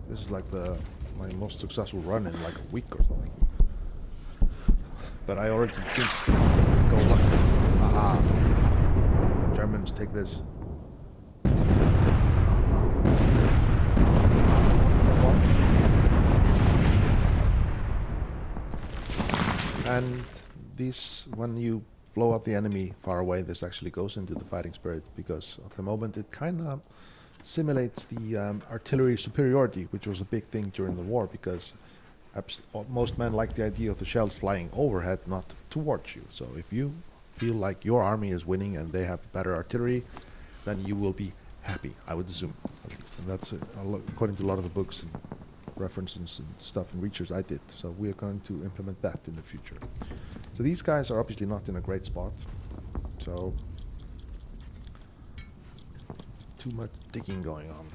This is like my most successful run in like a week or something. But I already jinxed it. Go luck. Aha. Germans, take this. And this, when you blow up the enemy far away, this actually goes into the fighting spirit, because at the moment it kind of simulates the artillery superiority, which was a big thing during the war, because most men like the idea of the shells flying overhead, not towards you. So if you feel like your army is winning and they have better artillery, then you will be happy, I would assume, at least. And that's according to a lot of the books and references and stuff and research I did. So we are going to implement that in the future. So these guys are obviously not in a great spot. So too much digging going on.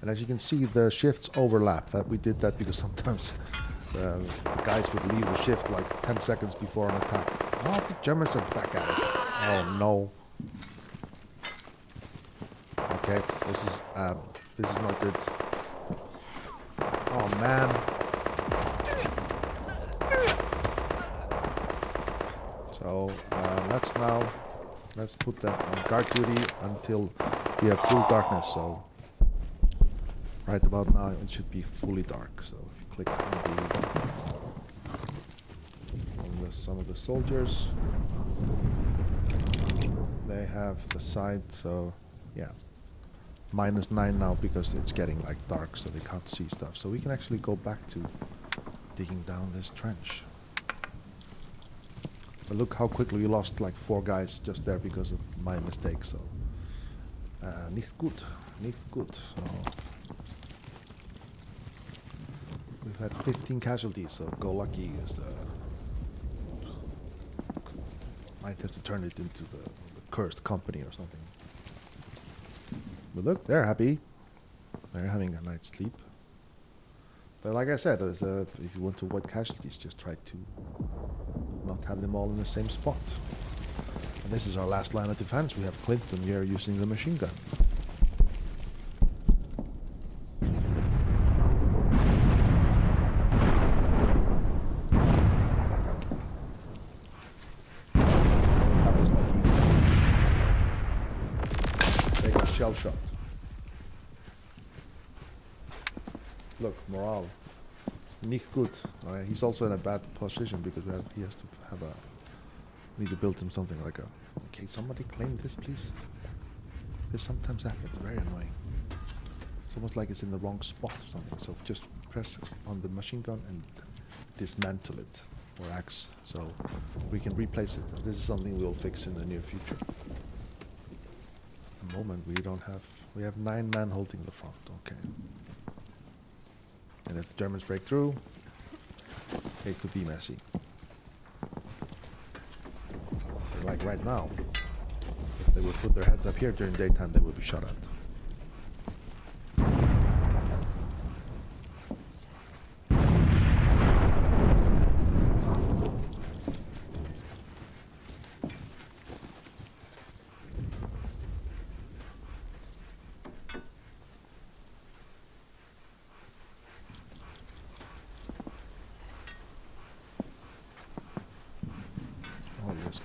And as you can see, the shifts overlap. That we did that because sometimes guys would leave the shift like 10 seconds before an attack. Oh, the Germans are back at it. Oh no. Okay, this is not good. Oh man. So let's put them on guard duty until we have full darkness. So right about now it should be fully dark. So if you click on some of the soldiers, they have the side. So yeah, -9 now because it's getting like dark, so they can't see stuff. So we can actually go back to digging down this trench. But look how quickly we lost like 4 guys just there because of my mistake. So nicht gut, nicht gut. So we've had 15 casualties. So Go Lucky is might have to turn it into the cursed company or something. But look, they're happy. They're having a night's sleep. But like I said, if you want to avoid casualties, just try to not have them all in the same spot. And this is our last line of defense. We have Clinton here using the machine gun. That was lucky. They got shell shot. Look, morale. Nicht gut. He's also in a bad position because he has to have a. We need to build him something like a. Okay, somebody claim this, please. This sometimes happens. Very annoying. It's almost like it's in the wrong spot or something. So just press on the machine gun and dismantle it, or axe, so we can replace it. This is something we'll fix in the near future. At the moment, we don't have. We have 9 men holding the front. Okay. And if the Germans break through, it could be messy. Like right now, if they would put their heads up here during daytime, they would be shot at.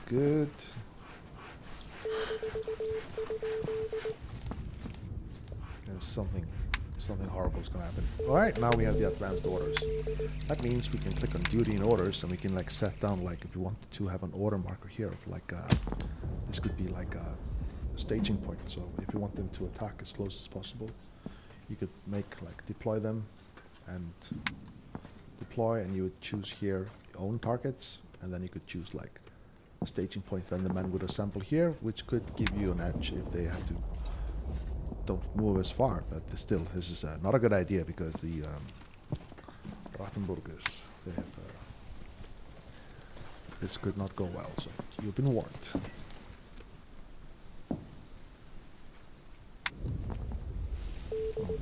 Good. There's something horrible is going to happen. All right, now we have the advanced orders. That means we can click on duty and orders, and we can like set down like if you want to have an order marker here of like this could be like a staging point. So if you want them to attack as close as possible, you could make like deploy them and deploy, and you would choose here your own targets, and then you could choose like a staging point, then the men would assemble here, which could give you an edge if they have to don't move as far. But still, this is not a good idea because the Rothenburgers, they have this could not go well. So you've been warned.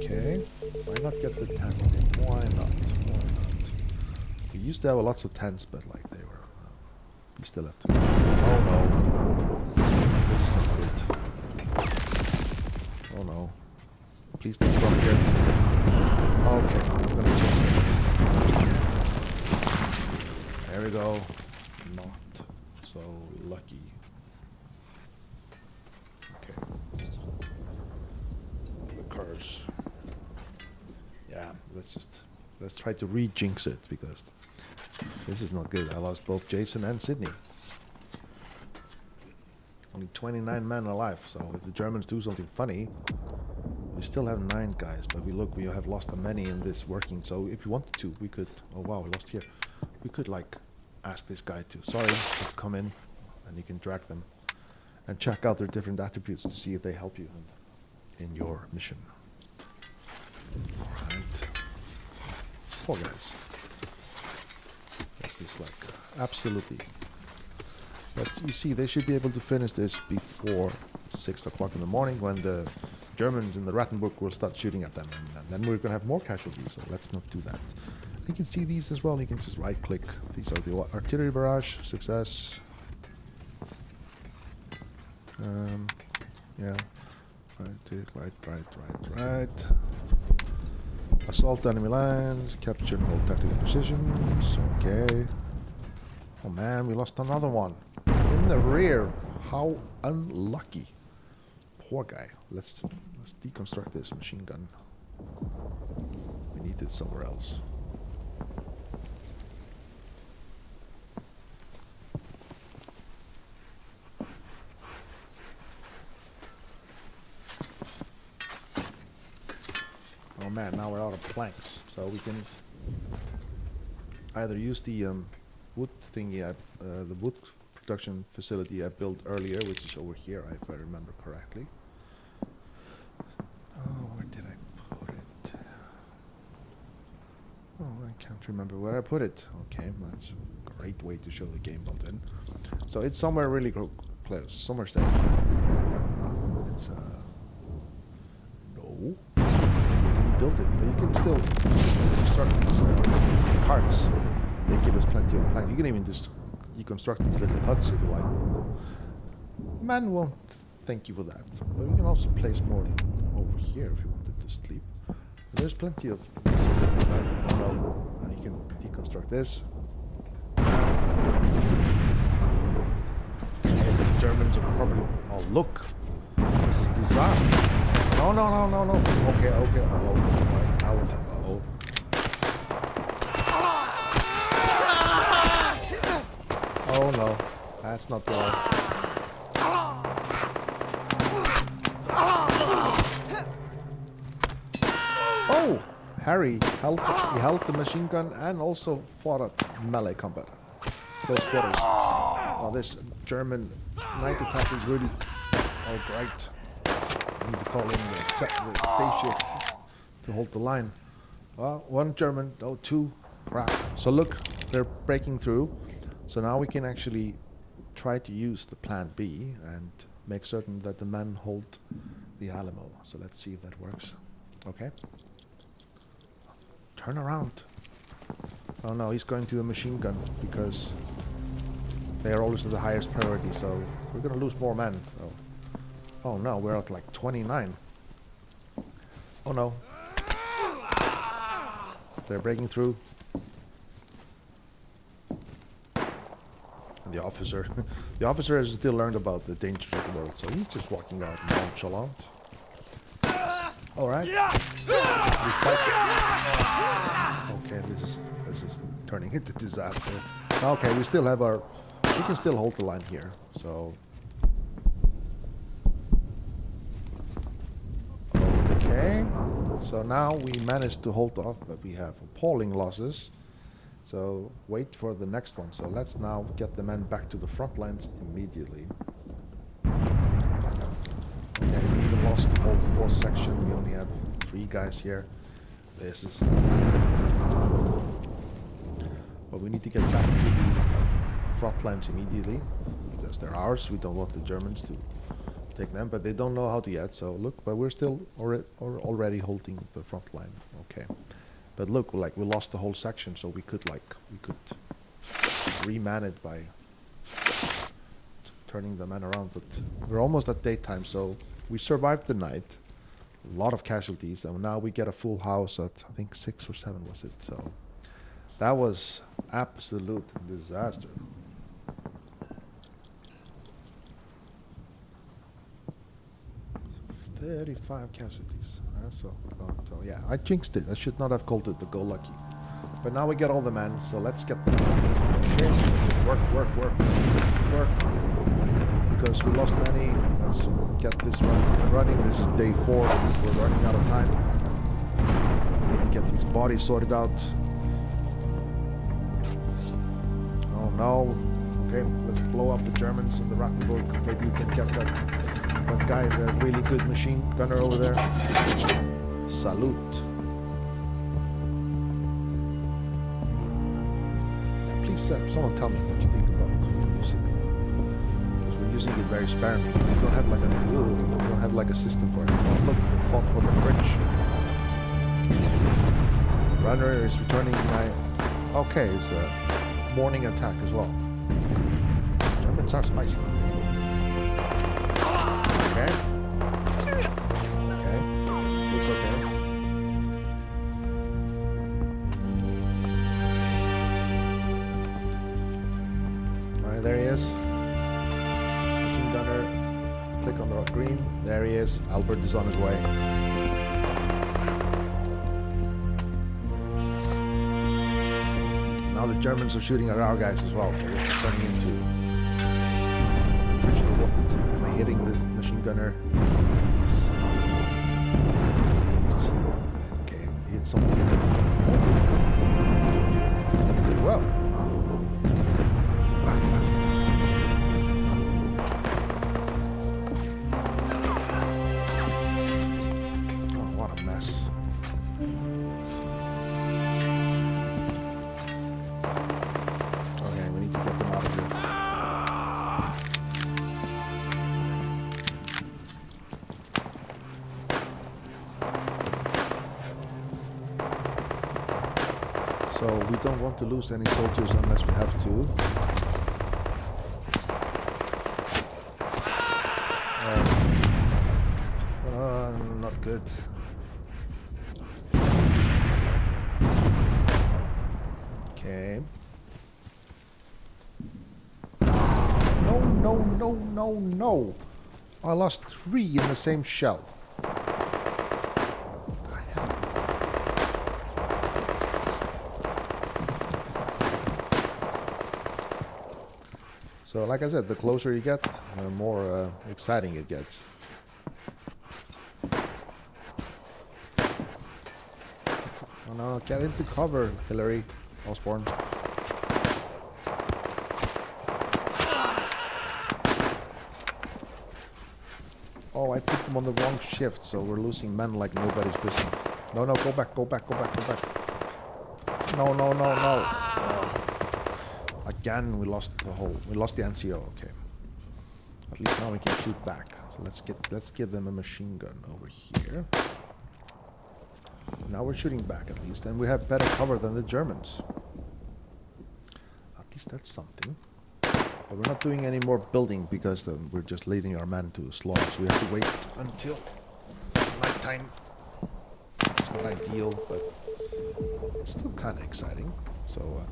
Okay, why not get the tent? Why not? Why not? We used to have lots of tents, but like they were. We still have to. Oh no. This is not good. Oh no. Please don't drop here. Okay, I'm gonna check. There we go. Not so lucky. Okay. The curse. Yeah, let's try to re-jinx it because this is not good. I lost both Jason and Sydney. Only 29 men alive. So if the Germans do something funny, we still have 9 guys. But we have lost many in this working. So if you wanted to, we could. Oh wow, we lost here. We could like ask this guy to. Sorry, to come in. and you can drag them and check out their different attributes to see if they help you in your mission. Alright. Poor guys. This is like absolutely. But you see, they should be able to finish this before 6 o'clock in the morning when the Germans in the Rattenburg will start shooting at them. And then we're going to have more casualties, so let's not do that. You can see these as well. You can just right click. These are the artillery barrage. Success. Yeah. Right. Assault enemy lines. Capture and hold tactical positions. Okay. Oh man, we lost another one. In the rear. How unlucky. Poor guy. Let's deconstruct this machine gun. We need it somewhere else. Oh man, now we're out of planks, so we can either use the wood thingy, the wood production facility I built earlier, which is over here, if I remember correctly. Oh, where did I put it? Oh, I can't remember where I put it. Okay, that's a great way to show the game built in. So it's somewhere really close, somewhere safe. It's no. Build it, but you can still construct these parts. They give us plenty of planks. You can even just deconstruct these little huts if you like. Man won't thank you for that. But we can also place more over here if you wanted to sleep. But there's plenty of and you can deconstruct this. And the Germans are probably, oh look, this is disaster. No. Okay. Uh-oh. Right. Uh-oh. Oh no. That's not good. Oh! Harry he held the machine gun and also fought at melee combat. Close quarters. Oh, this German night attack is really all great. Need to call in the day shift to hold the line. Well, one German, two. Crap. So look, they're breaking through. So now we can actually try to use the plan B and make certain that the men hold the Alamo. So let's see if that works. Okay. Turn around. Oh no, he's going to the machine gun because they are always the highest priority. So we're going to lose more men. Oh no, we're at like 29. Oh no. They're breaking through. And the officer has still learned about the dangers of the world, so he's just walking out nonchalant. Alright. Okay, this is turning into disaster. Okay, we can still hold the line here, so. Okay, so now we managed to hold off, but we have appalling losses. So wait for the next one. So let's now get the men back to the front lines immediately. Okay, we even lost the whole fourth section. We only have 3 guys here. This is but we need to get back to the front lines immediately because they're ours. We don't want the Germans to take them, but they don't know how to yet. So look, but we're still already holding the front line. Okay, but look, like we lost the whole section, so we could reman it by turning the men around. But we're almost at daytime, so we survived the night. A lot of casualties, and now we get a full house at I think 6 or 7 was it. So that was absolute disaster. 35 casualties. So yeah, I jinxed it. I should not have called it the Go Lucky. But now we get all the men, so let's get them. Work. Because we lost many. Let's get this running. This is day 4. We're running out of time. We need to get these bodies sorted out. Oh no. Okay, let's blow up the Germans in the Rattenburg. Maybe we can get that guy, the really good machine gunner over there. Salute. Yeah, please, someone tell me what you think about using it. Because we're using it very sparingly. We don't have like a system for it. Oh, look, the font for the French. Runner is returning tonight. Okay, it's a morning attack as well. Germans are spicy. Okay. Okay. Looks okay. Alright, there he is. Machine gunner. Click on the green. There he is. Albert is on his way. Now the Germans are shooting at our guys as well, so this is turning into attritional warfare. Am I hitting the machine gunner? Okay, hit something. Pretty well. Oh, what a mess. So we don't want to lose any soldiers unless we have to. Not good. Okay. No. I lost 3 in the same shell. So, like I said, the closer you get, the more exciting it gets. Oh no, get into cover, Hillary Osborne. Oh, I put them on the wrong shift, so we're losing men like nobody's business. No, go back. No. Again, we lost the NCO. Okay, at least now we can shoot back. So let's give them a machine gun over here. Now we're shooting back at least, and we have better cover than the Germans. At least that's something. But we're not doing any more building because we're just leading our men to the slaughter. So we have to wait until nighttime. It's not ideal, but it's still kind of exciting. So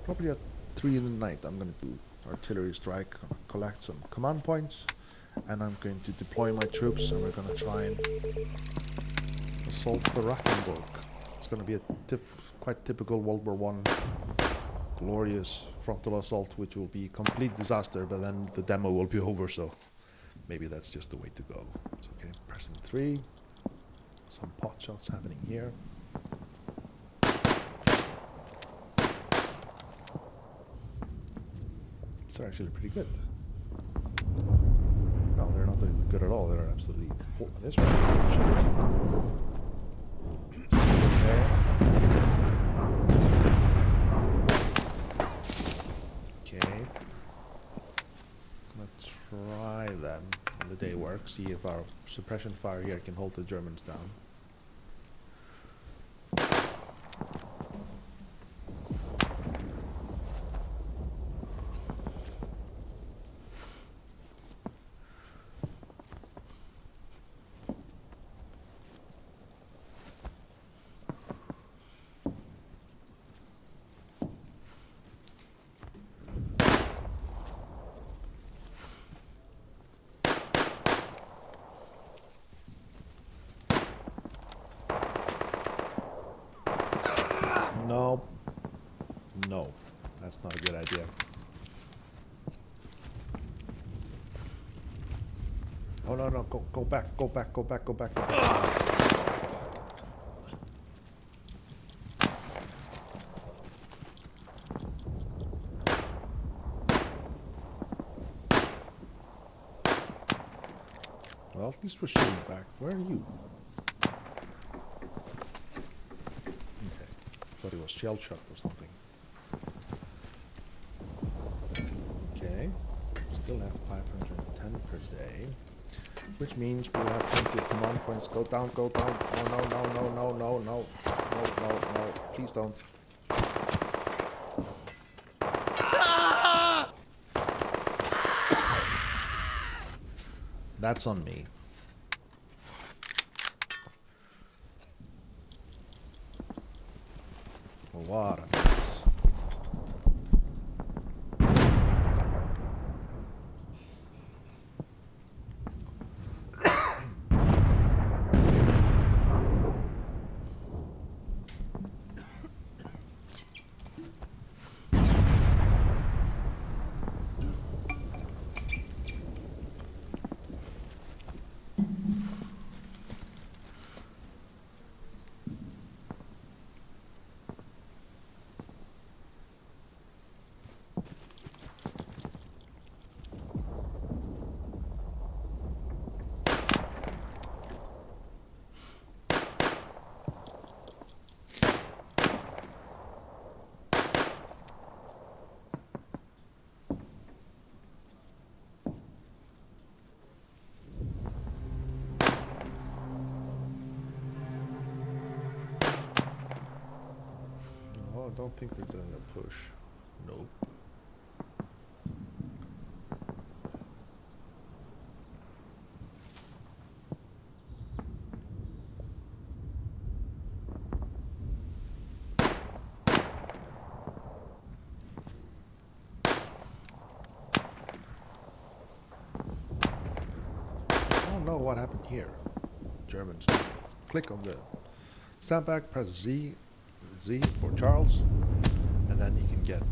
probably at 3 in the night I'm going to do artillery strike, collect some command points, and I'm going to deploy my troops, and we're going to try and assault the Rattenburg. It's going to be a quite typical World War I glorious frontal assault, which will be a complete disaster, but then the demo will be over, so maybe that's just the way to go. It's okay, pressing 3. Some pot shots happening here. It's actually pretty good. No, they're not doing good at all. They're absolutely... Oh, this one. Okay. Let's try then on the day work. See if our suppression fire here can hold the Germans down. No, that's not a good idea. Oh no, go back. He's pushing back. Where are you? Okay. Thought he was shell shocked or something. Okay. Still have 510 per day. Which means we'll have plenty of command points. Go down, go down. Oh no, no, no, no, no, no. No, no, no. Please don't. That's on me. What a mess. Oh, I don't think they're doing a push. Nope. I don't know what happened here. Germans. Click on the stand back, press Z for Charles, and then you can get,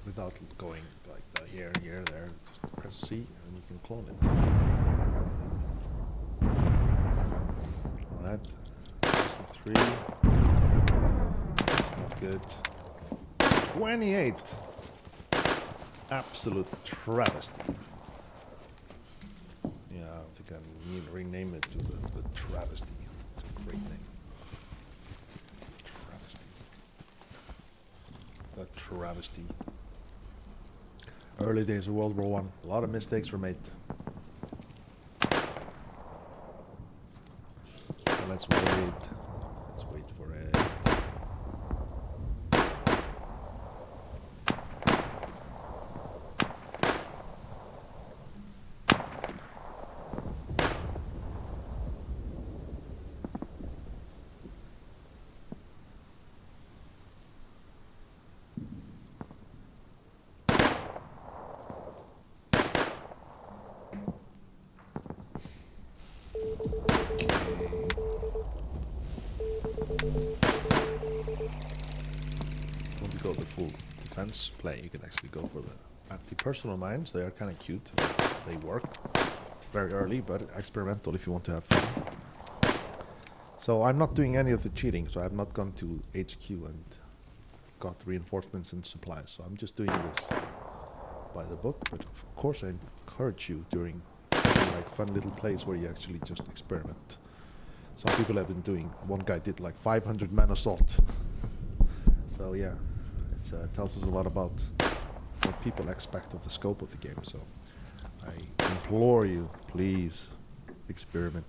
without going like that, here, there, just press Z and you can clone it. Alright, 3. That's not good. 28! Absolute travesty. Yeah, I think I need to rename it to the travesty. It's a great name. A travesty. Early days of World War One. A lot of mistakes were made. So let's wait. Let's wait for it. When you go the full defense play, you can actually go for the anti-personal mines. They are kind of cute. They work very early, but experimental if you want to have fun. So I'm not doing any of the cheating, so I've not gone to HQ and got reinforcements and supplies. So I'm just doing this by the book, but of course I encourage you during like fun little plays where you actually just experiment. Some people have been doing, one guy did like 500 man assault. So yeah, it tells us a lot about what people expect of the scope of the game. So I implore you, please experiment.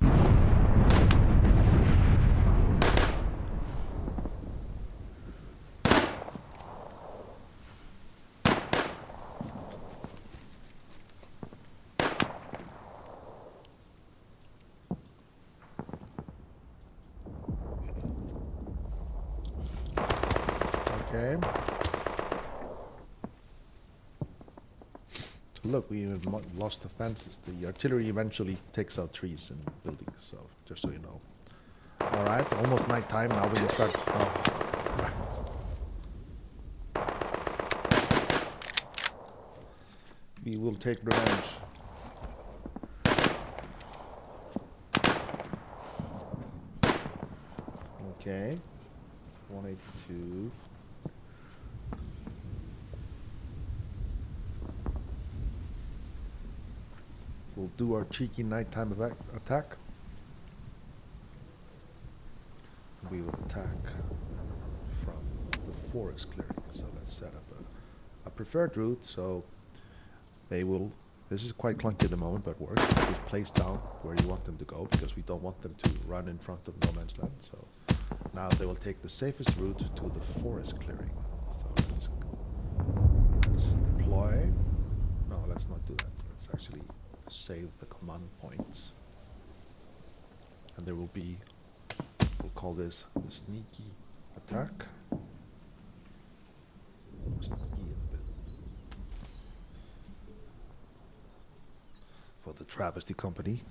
Okay. So look, we even lost the fences. The artillery eventually takes out trees and buildings, so just so you know. Alright, almost night time now. We can start. We will take revenge. Okay. 182. We'll do our cheeky nighttime attack. We will attack from the forest clearing. So let's set up a preferred route. So they will. This is quite clunky at the moment, but works. Just place down where you want them to go because we don't want them to run in front of no man's land. So now they will take the safest route to the forest clearing. So let's deploy. No, let's not do that. Let's actually save the command points. And there will be, we'll call this the sneaky attack. Sneaky for the Travesty Company.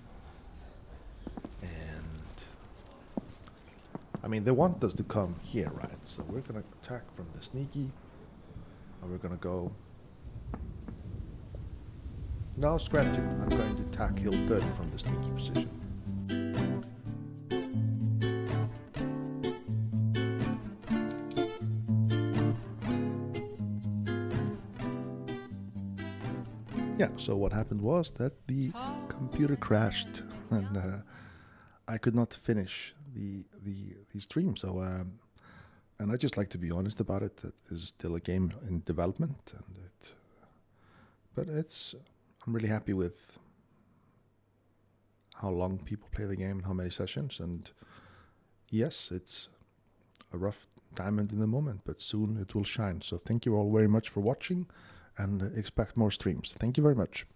And I mean, they want us to come here, right? So we're gonna attack from the sneaky, and we're gonna go. No, scratch it. I'm going to attack hill 30 from the sneaky position. Yeah, so what happened was that the computer crashed and I could not finish the stream. So and I just like to be honest about it. That is still a game in development, and but I'm really happy with how long people play the game and how many sessions. And yes, it's a rough diamond in the moment, but soon it will shine. So thank you all very much for watching, and expect more streams. Thank you very much.